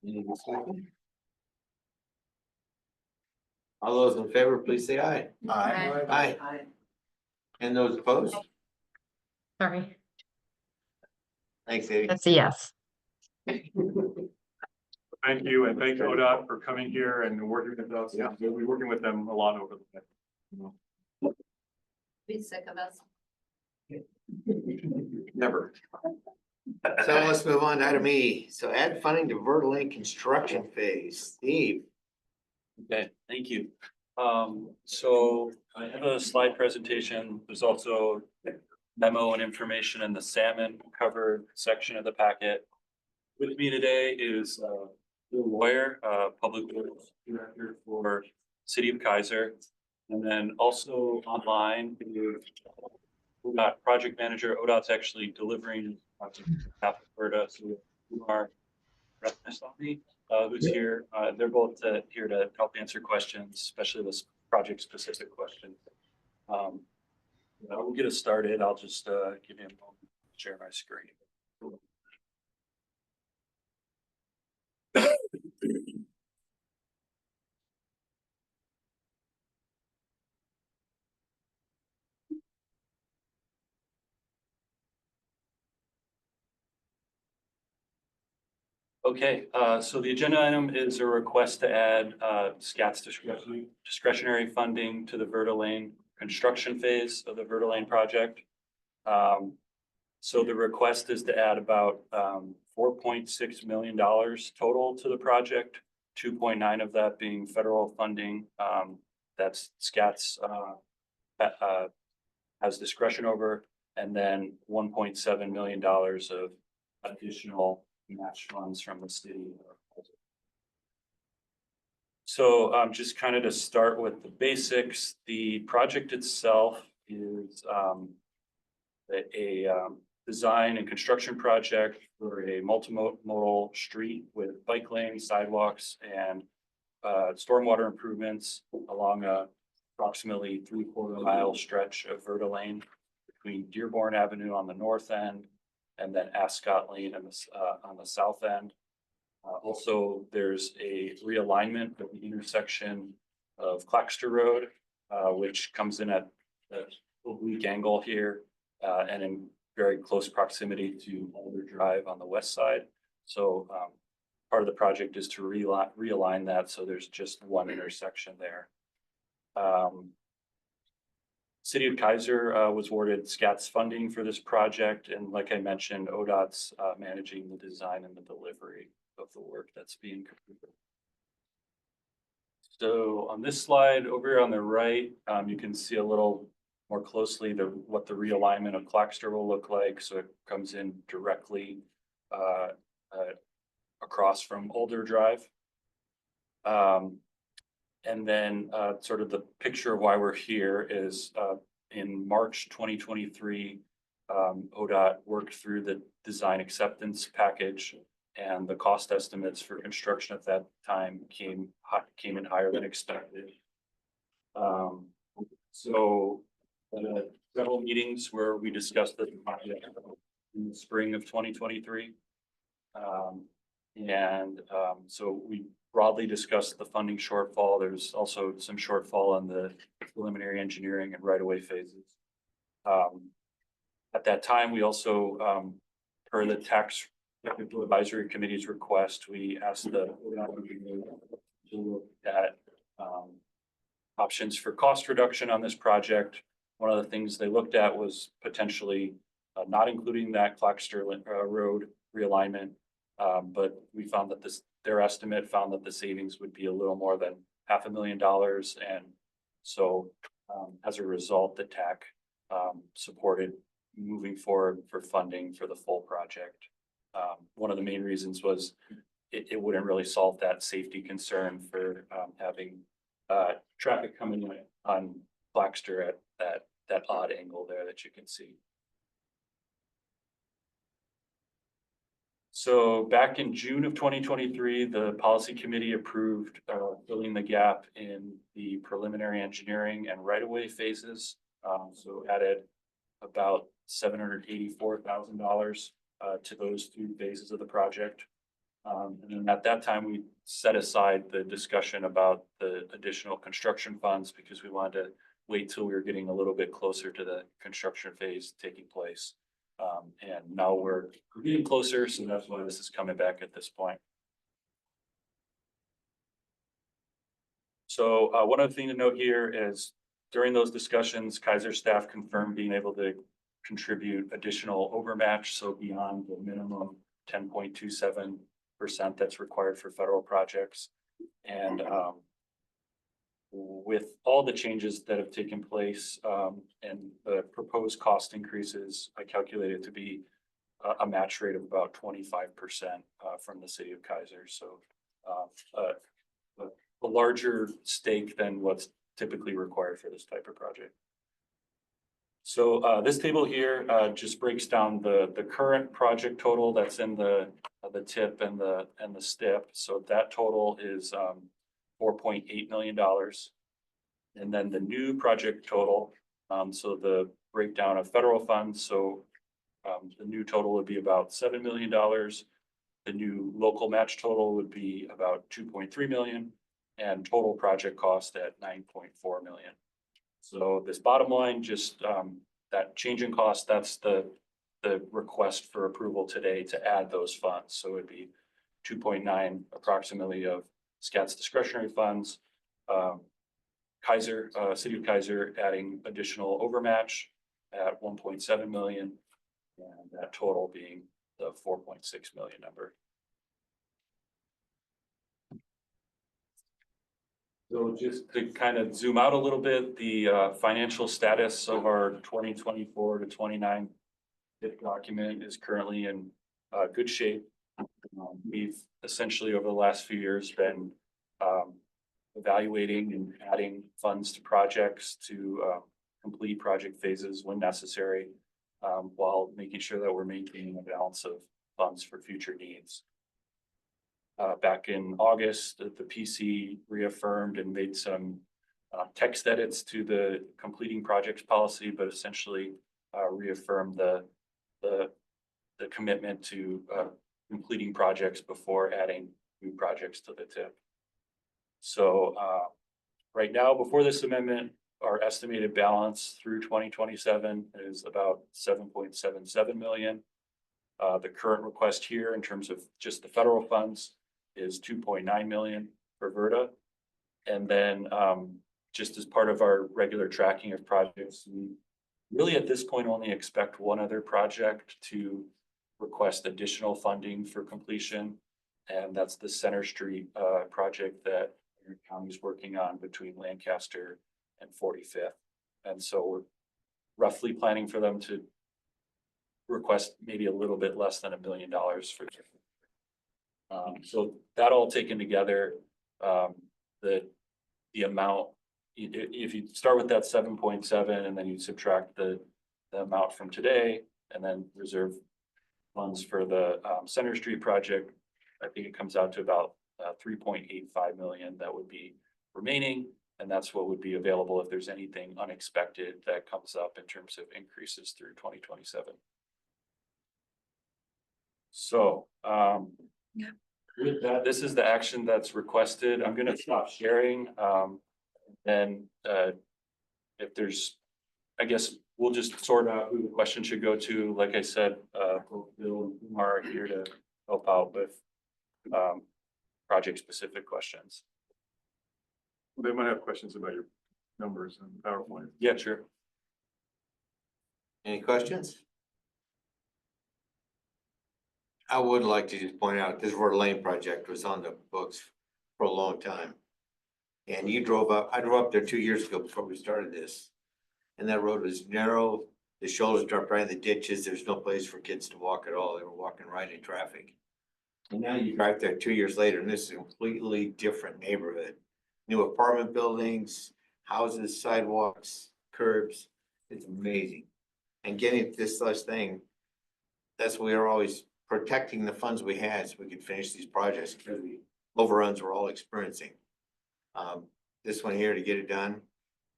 Any discussion? All those in favor, please say aye. Aye. Aye. And those opposed? Sorry, Thanks, Amy. that's a yes. Thank you, and thank ODOT for coming here and working with us. Yeah. We'll be working with them a lot over the Be sick of us. Never. So let's move on to item E. So add funding to Verda Lane construction phase. Steve. Okay, thank you. So I have a slide presentation. There's also memo and information in the salmon covered section of the packet. With me today is Bill Lawyer, Public Works Director for City of Keizer. And then also online, we've got Project Manager. ODOT's actually delivering half of Verda. So we are who's here. They're both here to help answer questions, especially those project-specific questions. We'll get us started. I'll just give you a moment to share my screen. Okay, so the agenda item is a request to add SKATS discretionary funding to the Verda Lane construction phase of the Verda Lane project. So the request is to add about $4.6 million total to the project, 2.9 of that being federal funding. That's SKATS has discretion over, and then $1.7 million of additional match funds from the city. So just kind of to start with the basics, the project itself is a design and construction project for a multimodal street with bike lanes, sidewalks, and stormwater improvements along a approximately 3/4 mile stretch of Verda Lane between Dearborn Avenue on the north end and then Ascot Lane on the south end. Also, there's a realignment of the intersection of Claxter Road, which comes in at the oblique angle here and in very close proximity to Alder Drive on the west side. So part of the project is to realign that so there's just one intersection there. City of Keizer was awarded SKATS funding for this project, and like I mentioned, ODOT's managing the design and the delivery of the work that's being completed. So on this slide over here on the right, you can see a little more closely what the realignment of Claxter will look like. So it comes in directly across from Alder Drive. And then sort of the picture of why we're here is in March 2023, ODOT worked through the design acceptance package, and the cost estimates for construction at that time came in higher than expected. So several meetings where we discussed the project in the spring of 2023. So we broadly discussed the funding shortfall. There's also some shortfall on the preliminary engineering and right-of-way phases. At that time, we also, per the tax technical advisory committee's request, we asked the to look at options for cost reduction on this project. One of the things they looked at was potentially not including that Claxter Road realignment, but we found that their estimate found that the savings would be a little more than $500,000, and so as a result, the TAC supported moving forward for funding for the full project. One of the main reasons was it wouldn't really solve that safety concern for having traffic coming in on Claxter at that odd angle there that you can see. So back in June of 2023, the policy committee approved filling the gap in the preliminary engineering and right-of-way phases. So added about $784,000 to those two phases of the project. And then at that time, we set aside the discussion about the additional construction funds because we wanted to wait till we were getting a little bit closer to the construction phase taking place. And now we're getting closer, so that's why this is coming back at this point. So one other thing to note here is during those discussions, Keizer staff confirmed being able to contribute additional overmatch, so beyond the minimum 10.27% that's required for federal projects. And with all the changes that have taken place and the proposed cost increases, I calculated to be a match rate of about 25% from the city of Keizer. So a larger stake than what's typically required for this type of project. So this table here just breaks down the current project total that's in the TIP and the STIP. So that total is $4.8 million. And then the new project total, so the breakdown of federal funds. So the new total would be about $7 million. The new local match total would be about 2.3 million, and total project cost at 9.4 million. So this bottom line, just that change in cost, that's the request for approval today to add those funds. So it'd be 2.9 approximately of SKATS discretionary funds. Keizer, City of Keizer adding additional overmatch at 1.7 million. And that total being the 4.6 million number. So just to kind of zoom out a little bit, the financial status of our 2024 to 29 TIP document is currently in good shape. We've essentially over the last few years been evaluating and adding funds to projects to complete project phases when necessary, while making sure that we're maintaining a balance of funds for future needs. Back in August, the PC reaffirmed and made some text edits to the completing projects policy, but essentially reaffirmed the commitment to completing projects before adding new projects to the TIP. So right now, before this amendment, our estimated balance through 2027 is about 7.77 million. The current request here in terms of just the federal funds is 2.9 million for Verda. And then just as part of our regular tracking of projects, we really at this point only expect one other project to request additional funding for completion. And that's the Center Street project that your county's working on between Lancaster and 45th. And so we're roughly planning for them to request maybe a little bit less than $1 million for so that all taken together, the amount, if you start with that 7.7 and then you subtract the amount from today and then reserve funds for the Center Street project, I think it comes out to about 3.85 million that would be remaining. And that's what would be available if there's anything unexpected that comes up in terms of increases through 2027. So, with that, this is the action that's requested. I'm gonna stop sharing. And if there's, I guess we'll just sort out who the question should go to. Like I said, both Bill and Kumar are here to help out with project specific questions. They might have questions about your numbers and PowerPoint. Yeah, sure. Any questions? I would like to just point out, this Verda Lane project was on the books for a long time. And you drove up, I drove up there 2 years ago before we started this. And that road was narrow, the shoulders dropped right in the ditches, there's no place for kids to walk at all, they were walking right in traffic. And now you drive there 2 years later and this is a completely different neighborhood. New apartment buildings, houses, sidewalks, curbs, it's amazing. And getting this last thing, that's what we are always protecting the funds we had so we could finish these projects because the overruns we're all experiencing. This one here to get it done,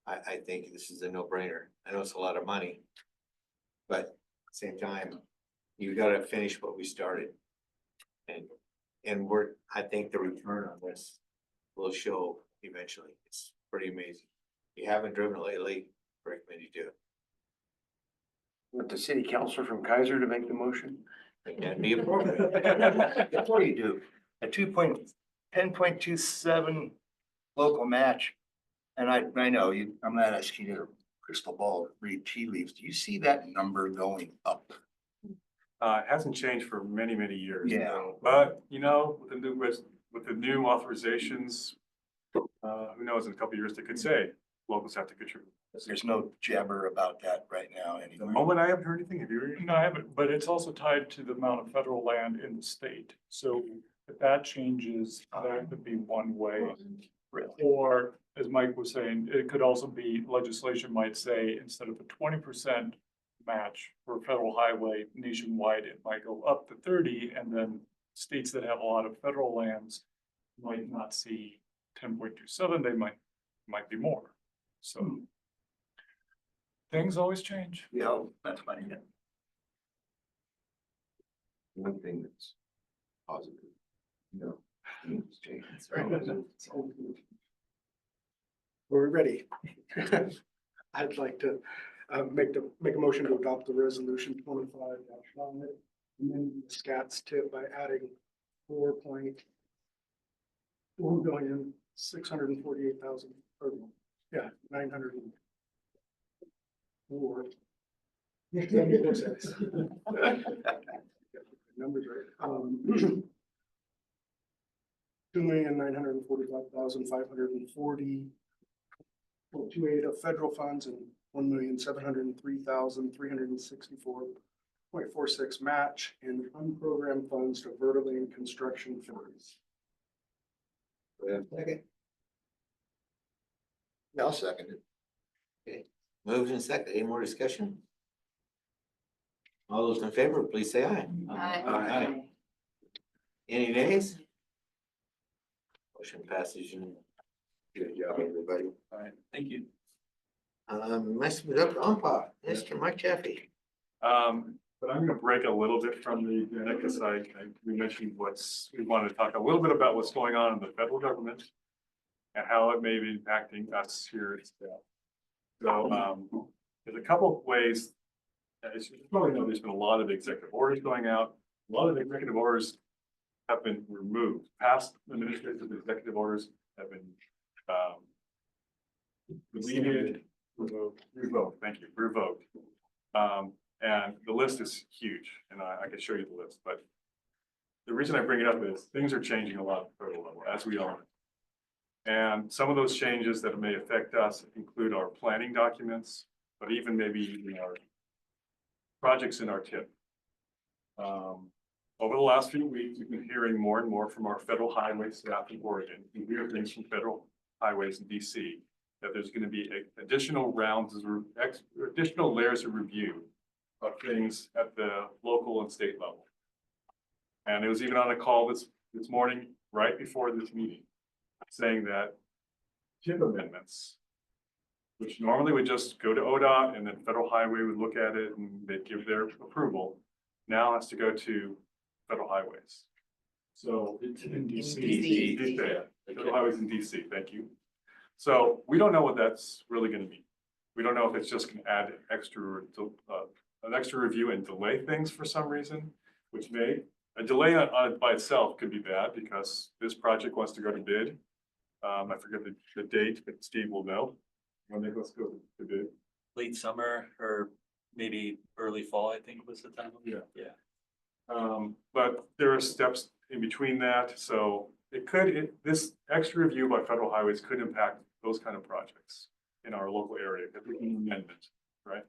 I think this is a no-brainer. I know it's a lot of money, but at the same time, you gotta finish what we started. And I think the return on this will show eventually. It's pretty amazing. If you haven't driven it lately, I recommend you do. Want the city councilor from Keizer to make the motion? That'd be appropriate. Before you do, a 10.27 local match. And I know you, I'm not asking you to crystal ball, read tea leaves. Do you see that number going up? It hasn't changed for many, many years. Yeah. But you know, with the new authorizations, who knows, in a couple of years they could say locals have to contribute. There's no jabber about that right now The anymore. moment I haven't heard anything, have you heard? No, I haven't, but it's also tied to the amount of federal land in the state. So if that changes, that could be one way. Really? Or as Mike was saying, it could also be legislation might say instead of a 20% match for a federal highway nationwide, it might go up to 30, and then states that have a lot of federal lands might not see 10.27, they might be more. So things always change. Yeah, that's funny. One thing that's positive. No. It's changed. We're ready. I'd like to make a motion to adopt the resolution 25-5, and then the SKATS tip by adding 4,1,648,000, or, yeah, 904. Numbers right. 2,945,540.28 of federal funds and 1,703,364.46 match and unprogrammed funds to Verda Lane construction fees. Second. Yeah, I'll second it. Okay, moved and second. Any more discussion? All those in favor, please say aye. Aye. Any nays? Motion passes unanimously. Good job, everybody. All right, thank you. Next is up to OMPOC, Mr. Mike Jeffy. But I'm gonna break a little bit from the agenda because we mentioned we wanted to talk a little bit about what's going on in the federal government and how it may be impacting us here at staff. So, there's a couple of ways. As you probably know, there's been a lot of executive orders going out. A lot of executive orders have been removed. Past administrative executive orders have been deleted, revoked. Thank you, revoked. And the list is huge, and I can show you the list. But the reason I bring it up is things are changing a lot at the federal level, as we all know. And some of those changes that may affect us include our planning documents, but even maybe our projects in our TIP. Over the last few weeks, we've been hearing more and more from our federal highway staff in Oregon. We hear things from federal highways in DC that there's going to be additional rounds, additional layers of review of things at the local and state level. And it was even on a call this morning, right before this meeting, saying that TIP amendments, which normally would just go to ODOT and then federal highway would look at it and they'd give their approval, now has to go to federal highways. So it's in DC. Federal highways in DC, thank you. So we don't know what that's really going to mean. We don't know if it's just going to add an extra review and delay things for some reason, which a delay on it by itself could be bad because this project wants to go to bid. I forget the date, but Steve will know when they let's go to bid. Late summer or maybe early fall, I think was the time. Yeah. Yeah. But there are steps in between that, so this extra review by federal highways could impact those kind of projects in our local area, if we can amendment, right?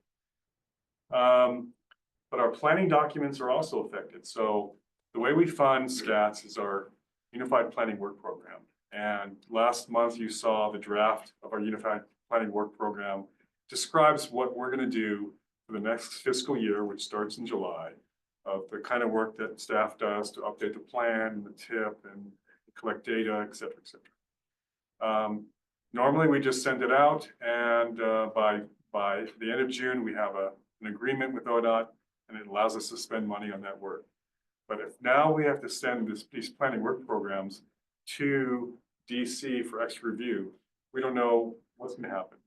But our planning documents are also affected. So the way we fund SKATS is our Unified Planning Work Program. And last month you saw the draft of our Unified Planning Work Program describes what we're going to do for the next fiscal year, which starts in July, of the kind of work that staff does to update the plan, the TIP, and collect data, et cetera, et cetera. Normally we just send it out, and by the end of June, we have an agreement with ODOT, and it allows us to spend money on that work. But if now we have to send these planning work programs to DC for extra review, we don't know what's going to happen.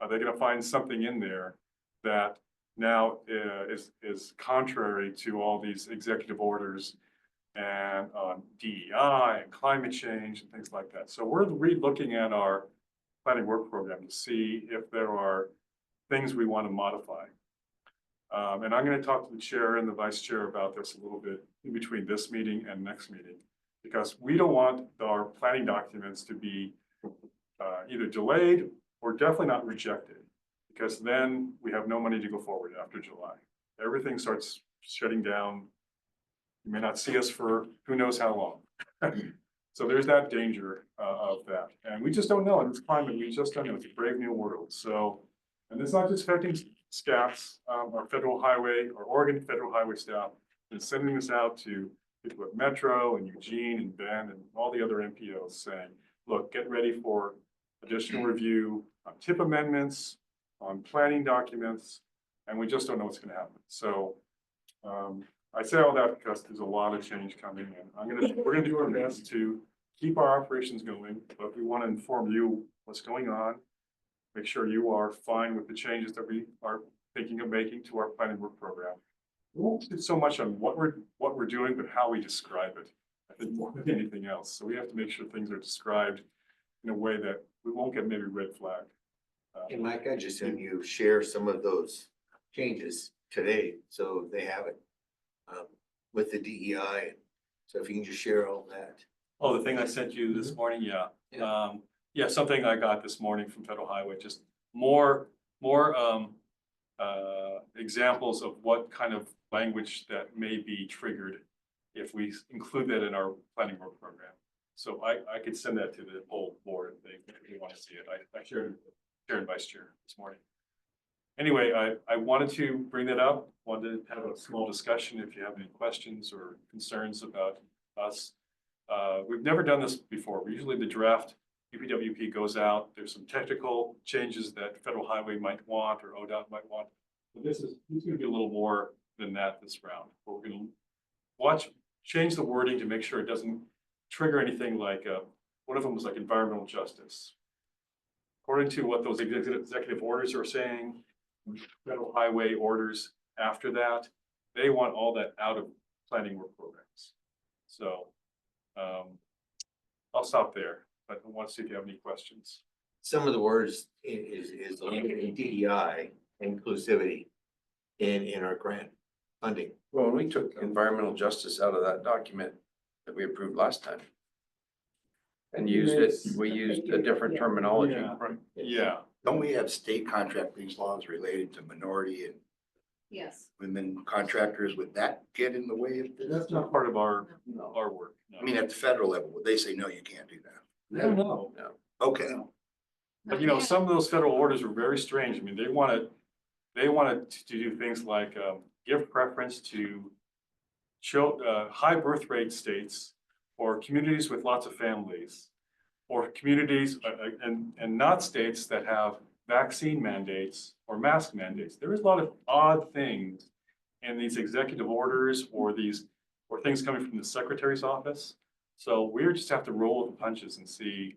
Are they going to find something in there that now is contrary to all these executive orders and on DEI and climate change and things like that? So we're re-looking at our planning work program to see if there are things we want to modify. And I'm going to talk to the chair and the vice chair about this a little bit in between this meeting and next meeting, because we don't want our planning documents to be either delayed or definitely not rejected, because then we have no money to go forward after July. Everything starts shutting down. You may not see us for who knows how long. So there's that danger of that. And we just don't know in this climate, we just don't know. It's a brave new world. So, and it's not just affecting SKATS, our federal highway, or Oregon federal highway staff is sending this out to people at Metro and Eugene and Bend and all the other MPOs saying, look, get ready for additional review on TIP amendments, on planning documents, and we just don't know what's going to happen. So I say all that because there's a lot of change coming in. We're gonna do our best to keep our operations going, but we want to inform you what's going on. Make sure you are fine with the changes that we are thinking of making to our planning work program. We won't do so much on what we're doing, but how we describe it I think more than anything else. So we have to make sure things are described in a way that we won't get maybe red flag. And Mike, I just send you share some of those changes today, so they have it. With the DEI, so if you can just share all that. Oh, the thing I sent you this morning, yeah. Yeah, something I got this morning from Federal Highway, just more examples of what kind of language that may be triggered if we include that in our planning work program. So I could send that to the whole board if they want to see it. I shared it Vice Chair this morning. Anyway, I wanted to bring that up, wanted to have a small discussion if you have any questions or concerns about us. We've never done this before. Usually the draft UPWP goes out. There's some technical changes that Federal Highway might want or ODOT might want. But this is going to be a little more than that this round. We're going to change the wording to make sure it doesn't trigger anything like, one of them was like environmental justice. According to what those executive orders are saying, Federal Highway orders after that, they want all that out of planning work programs. So I'll stop there, but I want to see if you have any questions. Some of the words is in DEI inclusivity in our grant funding. Well, we took environmental justice out of that document that we approved last time. And used it, we used a different terminology. Yeah, right. Yeah. Don't we have state contracting laws related to minority and Yes. women contractors? Would that get in the way of this? That's not part of our work. No. I mean, at the federal level, would they say, no, you can't do that? No. Okay. But you know, some of those federal orders are very strange. I mean, they wanted to do things like give preference to high birth rate states or communities with lots of families, or communities and not states that have vaccine mandates or mask mandates. There is a lot of odd things in these executive orders or things coming from the secretary's office. So we just have to roll with the punches and see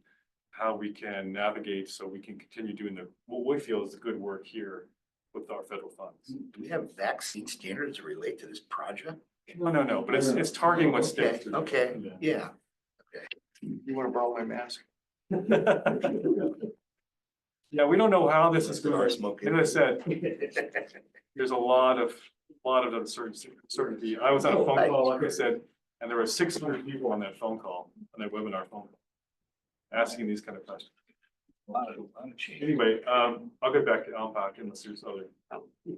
how we can navigate so we can continue doing what we feel is the good work here with our federal funds. Do we have vaccine standards that relate to this project? No, but it's targeting what states. Okay, yeah. You want to borrow my mask? Yeah, we don't know how this is going. Smoking. As I said, there's a lot of uncertainty. I was on a phone call, like I said, and there were 600 people on that phone call, on that webinar phone call, asking these kind of questions. A lot of change. Anyway, I'll get back to MTIP unless there's other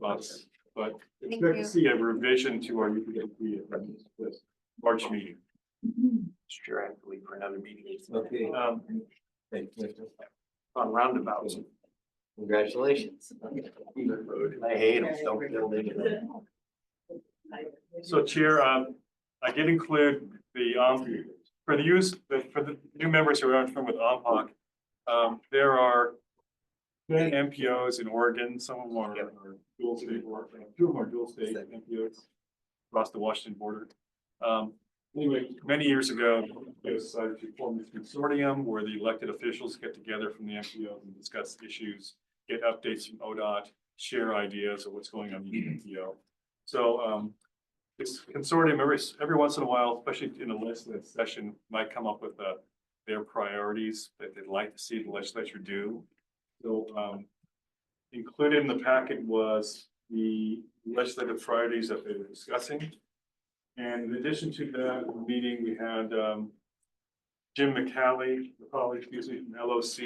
thoughts, but it's good to see a revision to our UPWP at this March meeting. Sure, I have to leave for another meeting. Okay. On roundabouts. Congratulations. I hate them. Don't build it. So Chair, I did include the, for the new members who aren't familiar with OMPOC, there are 10 MPOs in Oregon. Some of them are dual state, or 2 of them are dual state MPOs across the Washington border. Anyway, many years ago, they decided to form this consortium where the elected officials get together from the MPO and discuss issues, get updates from ODOT, share ideas of what's going on in the MPO. So this consortium, every once in a while, especially in a legislative session, might come up with their priorities that they'd like to see the legislature do. So included in the packet was the legislative priorities that they were discussing. And in addition to that meeting, we had Jim McCallie, from LOC,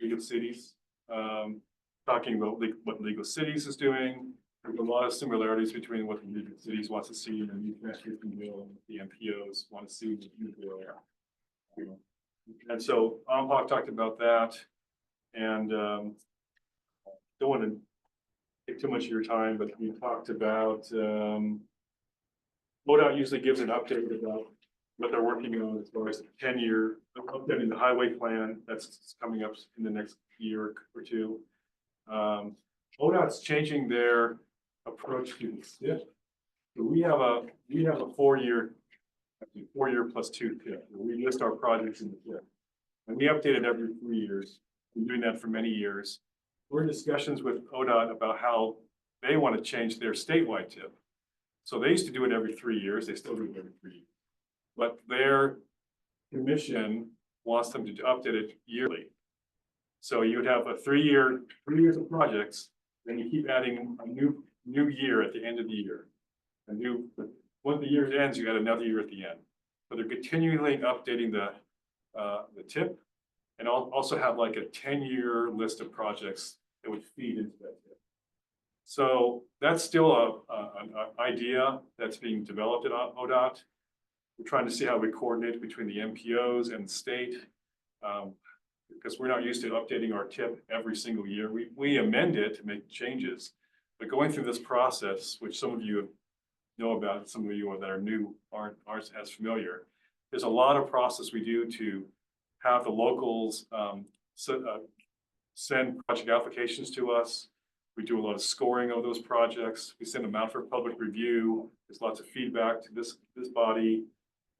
League of Cities, talking about what League of Cities is doing. There's a lot of similarities between what the League of Cities wants to see in the new transportation bill and the MPOs want to see in the new bill. And so OMPOC talked about that, and don't want to take too much of your time, but we talked about ODOT usually gives an update about what they're working on as far as 10-year updating the highway plan that's coming up in the next year or two. ODOT's changing their approach to the SIP. So we have a 4-year plus 2 PIP. We list our projects in the PIP, and we update it every 3 years. We've been doing that for many years. We're in discussions with ODOT about how they want to change their statewide TIP. So they used to do it every 3 years. They still do it every 3 years. but their commission wants them to update it yearly. So you would have a 3 years of projects, then you keep adding a new year at the end of the year. When the year ends, you got another year at the end. So they're continually updating the TIP, and also have like a 10-year list of projects that would feed into that TIP. So that's still an idea that's being developed at ODOT. We're trying to see how we coordinate between the MPOs and the state. Because we're not used to updating our TIP every single year. We amend it to make changes, but going through this process, which some of you know about, some of you that are new aren't as familiar. There's a lot of process we do to have the locals send project applications to us. We do a lot of scoring of those projects. We send them out for public review. There's lots of feedback to this body.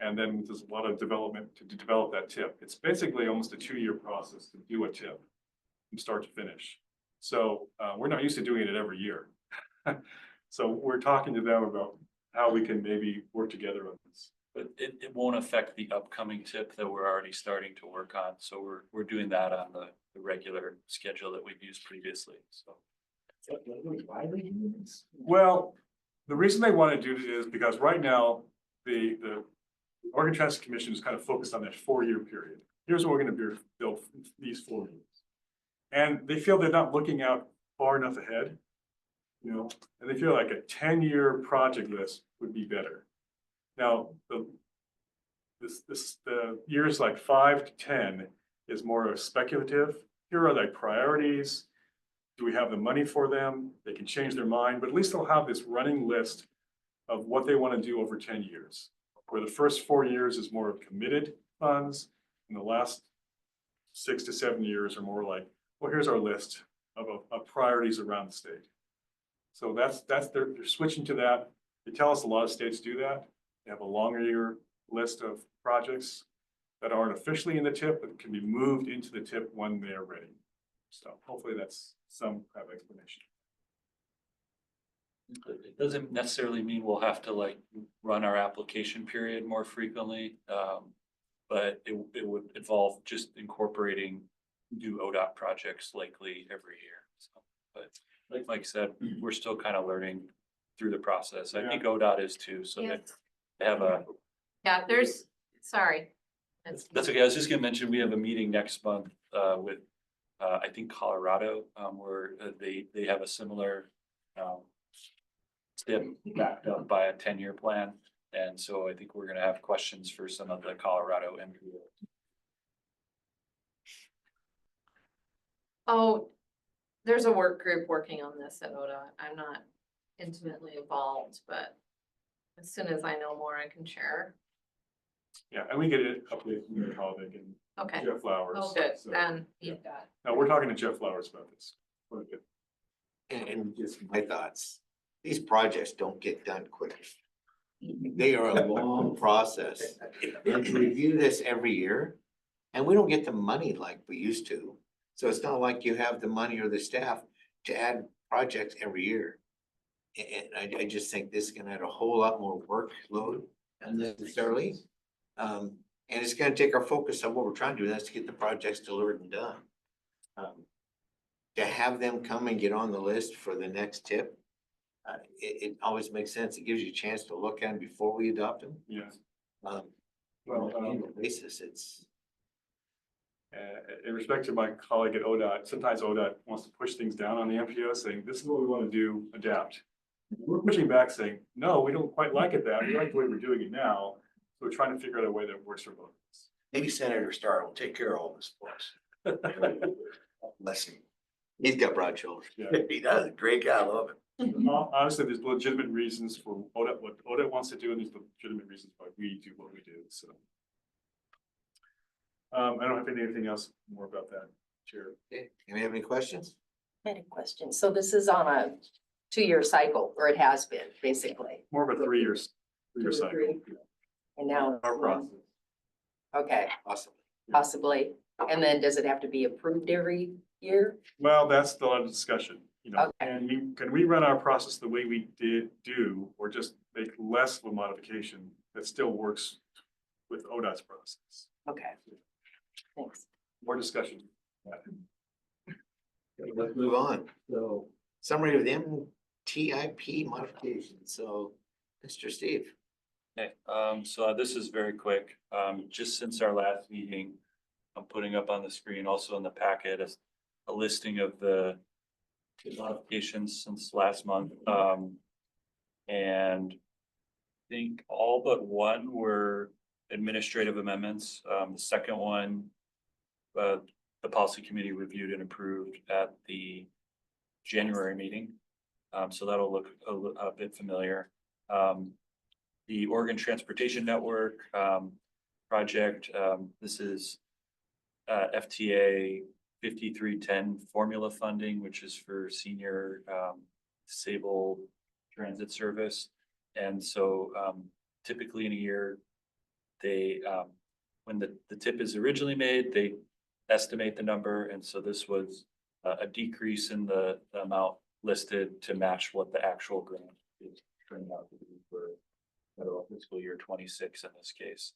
And then there's a lot of development to develop that TIP. It's basically almost a 2-year process to do a TIP from start to finish. So we're not used to doing it every year. So we're talking to them about how we can maybe work together on this. But it won't affect the upcoming TIP that we're already starting to work on. So we're doing that on the regular schedule that we've used previously, so. Well, the reason they want to do it is because right now, the Oregon Transit Commission is kind of focused on that 4-year period. Here's what we're going to build these 4 years. And they feel they're not looking out far enough ahead, you know, and they feel like a 10-year project list would be better. Now, the years like 5 to 10 is more speculative. Here are like priorities. Do we have the money for them? They can change their mind, but at least they'll have this running list of what they want to do over 10 years. Where the first 4 years is more of committed funds, and the last 6 to 7 years are more like, well, here's our list of priorities around the state. So they're switching to that. They tell us a lot of states do that. They have a longer year list of projects that aren't officially in the TIP, but can be moved into the TIP when they're ready. So hopefully that's some kind of explanation. It doesn't necessarily mean we'll have to like run our application period more frequently. But it would involve just incorporating new ODOT projects likely every year. So, but like Mike said, we're still kind of learning through the process. I think ODOT is too, so Yes. they have a. Yeah, sorry. That's okay. I was just gonna mention, we have a meeting next month with I think Colorado, where they have a similar step backed up by a 10-year plan. And so I think we're gonna have questions for some of the Colorado MPOs. Oh, there's a work group working on this at ODOT. I'm not intimately involved, but as soon as I know more, I can share. Yeah, and we get an update from your colleague and Okay. Jeff Flowers. Oh, good. So, Then you've got. no, we're talking to Jeff Flowers about this. Quite a bit. And just my thoughts, these projects don't get done quickly. They are a long process. And to review this every year, and we don't get the money like we used to. So it's not like you have the money or the staff to add projects every year. And I just think this is gonna add a whole lot more workload unnecessarily. And it's gonna take our focus on what we're trying to do, and that's to get the projects delivered and done. To have them come and get on the list for the next TIP, it always makes sense. It gives you a chance to look at them before we adopt them. Yeah. On an annual basis, it's. In respect to my colleague at ODOT, sometimes ODOT wants to push things down on the MPO, saying, this is what we want to do, adapt. We're pushing back saying, no, we don't quite like it that. We like the way we're doing it now. So we're trying to figure out a way that works for both of us. Maybe Senator Starr will take care of all this for us. Bless him. He's got broad shoulders. Yeah. He does a great guy. I love it. Honestly, there's legitimate reasons for ODOT, what ODOT wants to do, and there's legitimate reasons why we do what we do, so. I don't have anything else more about that, Chair. Okay, anybody have any questions? I had a question. So this is on a 2-year cycle, or it has been, basically. More of a 3 years, 3-year 2 or cycle. 3. And now, Our process. okay, Awesome. possibly. And then does it have to be approved every year? Well, that's the lot of discussion, you know, Okay. can we run our process the way we do, or just make less of a modification that still works with ODOT's process. Okay. Thanks. More discussion. Okay, let's move on. So summary of the MTIP modification. So, Mr. Steve. Okay, so this is very quick. Just since our last meeting, I'm putting up on the screen, also in the packet, a listing of the modifications since last month. And I think all but one were administrative amendments. The second one, the policy committee reviewed and approved at the January meeting. So that'll look a bit familiar. The Oregon Transportation Network project, this is FTA 5310 formula funding, which is for senior disabled transit service. And so typically in a year, they when the tip is originally made, they estimate the number. And so this was a decrease in the amount listed to match what the actual grant is turning out to be for federal fiscal year 26 in this case.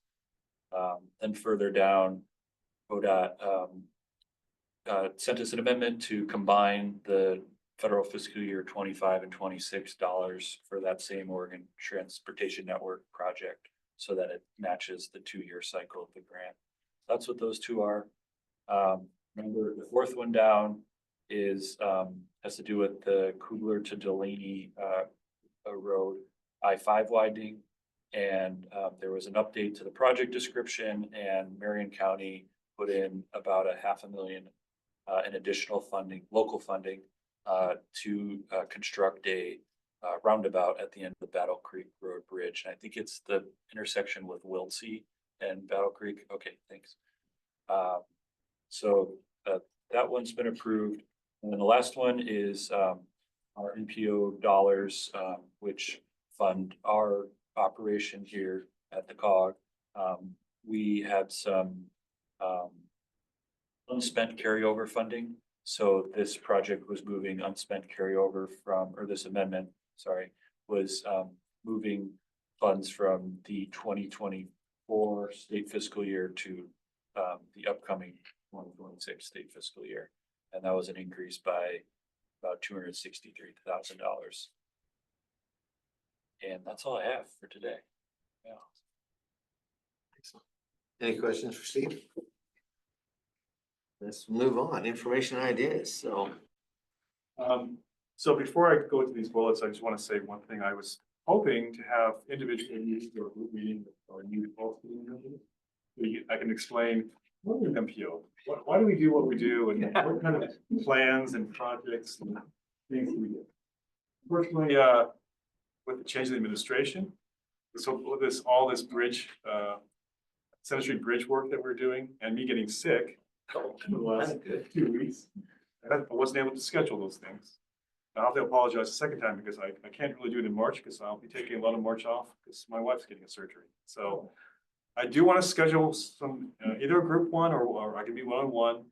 Then further down, ODOT sent us an amendment to combine the federal fiscal year 25 and 26 dollars for that same Oregon Transportation Network project so that it matches the 2-year cycle of the grant. That's what those two are. Remember, the fourth one down is has to do with the Kugler to Delaney road I-5 widening. And there was an update to the project description, and Marion County put in about $500,000 in additional funding, local funding, to construct a roundabout at the end of the Battle Creek Road Bridge. And I think it's the intersection with Wiltsey and Battle Creek. Okay, thanks. So that one's been approved. And then the last one is our NPO dollars, which fund our operation here at the COG. We had some unspent carryover funding. So this project was moving unspent carryover from, or this amendment, sorry, was moving funds from the 2024 state fiscal year to the upcoming 2026 state fiscal year. And that was an increase by about $263,000. And that's all I have for today. Yeah. Excellent. Any questions for Steve? Let's move on. Information and ideas. So before I go into these bullets, I just want to say one thing. I was hoping to have individual meetings or group meeting or new folks. I can explain what is MPO, why do we do what we do, and what kind of plans and projects and things we do. Unfortunately, with the change in the administration, so with all this bridge, Center Street Bridge work that we're doing, and me getting sick in the last 2 weeks, I wasn't able to schedule those things. I'll have to apologize a second time because I can't really do it in March because I'll be taking a lot of March off because my wife's getting a surgery. So I do want to schedule some, either a group one or I can be one-on-one.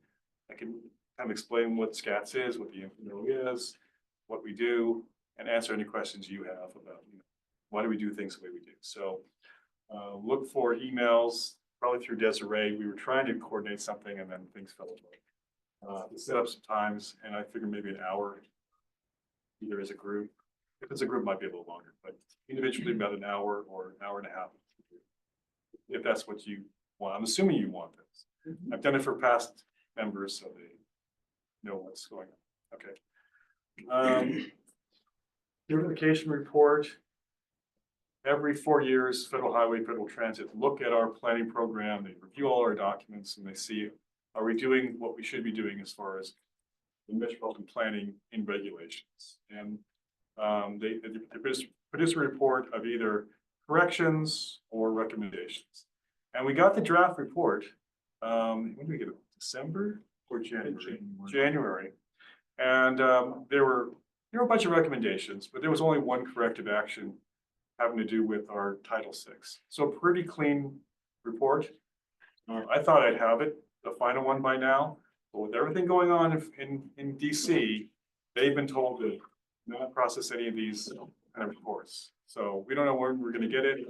I can kind of explain what SKATS is, what the MPO is, what we do, and answer any questions you have about, why do we do things the way we do. So look for emails, probably through Desiree. We were trying to coordinate something and then things fell apart. To set up some times, and I figured maybe an hour, either as a group. If it's a group, it might be a little longer, but individually about an hour or an hour and a half. If that's what you want. I'm assuming you want this. I've done it for past members, so they know what's going on. Okay. Certification report. Every 4 years, Federal Highway, Federal Transit look at our planning program. They review all our documents and they see, are we doing what we should be doing as far as the metropolitan planning in regulations? And they produce a report of either corrections or recommendations. And we got the draft report. When did we get it? December or January? January. And there were a bunch of recommendations, but there was only one corrective action having to do with our Title VI. So pretty clean report. I thought I'd have it, the final one by now, but with everything going on in DC, they've been told to not process any of these kind of reports. So we don't know when we're going to get it.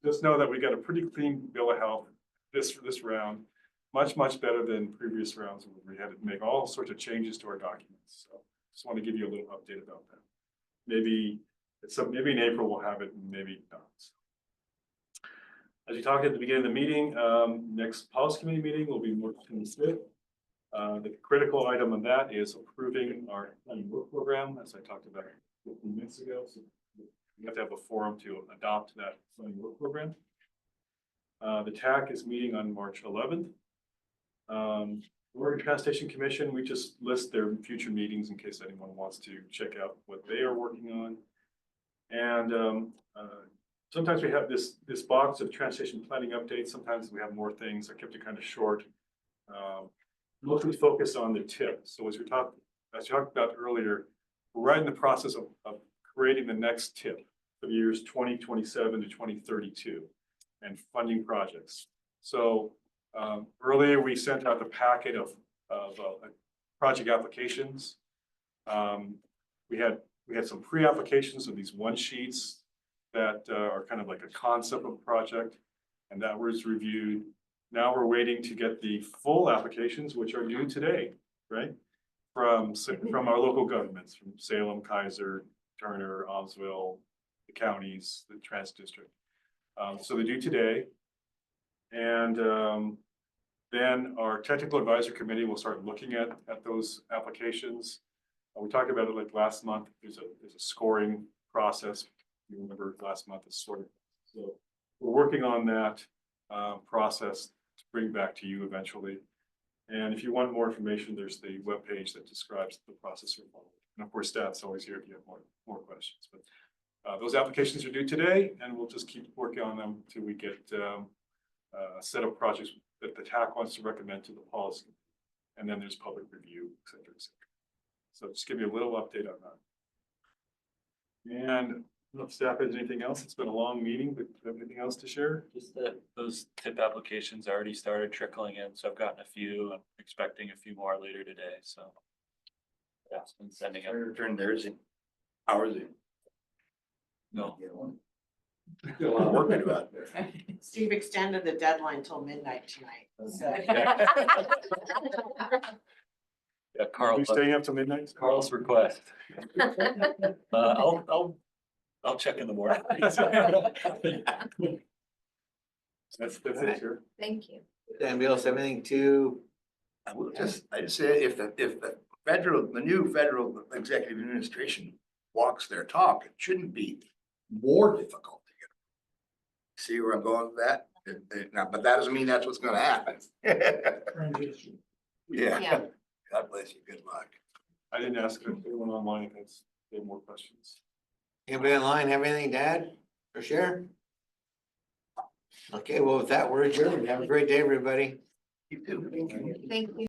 just know that we got a pretty clean bill of health this round. Much better than previous rounds where we had to make all sorts of changes to our documents. So just want to give you a little update about that. Maybe maybe in April we'll have it, and maybe not. As we talked at the beginning of the meeting, next policy committee meeting will be March 25th. The critical item on that is approving our planning work program, as I talked about 15 minutes ago. So we have to have a forum to adopt that planning work program. The TAC is meeting on March 11th. Oregon Transportation Commission, we just list their future meetings in case anyone wants to check out what they are working on. And sometimes we have this box of transportation planning updates. Sometimes we have more things. I kept it kind of short. Mostly focused on the TIP. So as we talked about earlier, we're right in the process of creating the next TIP for the years 2027 to 2032 and funding projects. So earlier we sent out the packet of project applications. We had some pre-applications of these one sheets that are kind of like a concept of a project, and that was reviewed. Now we're waiting to get the full applications, which are due today, right? From our local governments, from Salem-Keizer, Turner, Oswego, the counties, the Trans District. So they're due today. And then our technical advisory committee will start looking at those applications. We talked about it like last month. There's a scoring process. You remember last month is sorted. So we're working on that process to bring back to you eventually. And if you want more information, there's the webpage that describes the process we're following. And of course, staff's always here if you have more questions. But those applications are due today, and we'll just keep working on them till we get a set of projects that the TAC wants to recommend to the policy. And then there's public review, et cetera, et cetera. So just give you a little update on that. And I don't know if staff has anything else. It's been a long meeting, but do you have anything else to share? Just that those TIP applications already started trickling in, so I've gotten a few. I'm expecting a few more later today, so. Yeah, it's been sending out. Return theirs in hours in. No. Got a lot of work to do out there. Steve extended the deadline till midnight tonight. Yeah, Carl. You staying up till midnight? Carl's request. I'll check in the morning. That's it, sure. Thank you. Dan Bills, everything to, I just say if the new federal executive administration walks their talk, it shouldn't be more difficult to get. See where I'm going with that? Now, but that doesn't mean that's what's gonna happen. Yeah. Yeah. God bless you. Good luck. I didn't ask if anyone online has any more questions. anybody online have anything to add or share? Okay, well, with that, we're adjourned. Have a great day, everybody. You too. Thank you.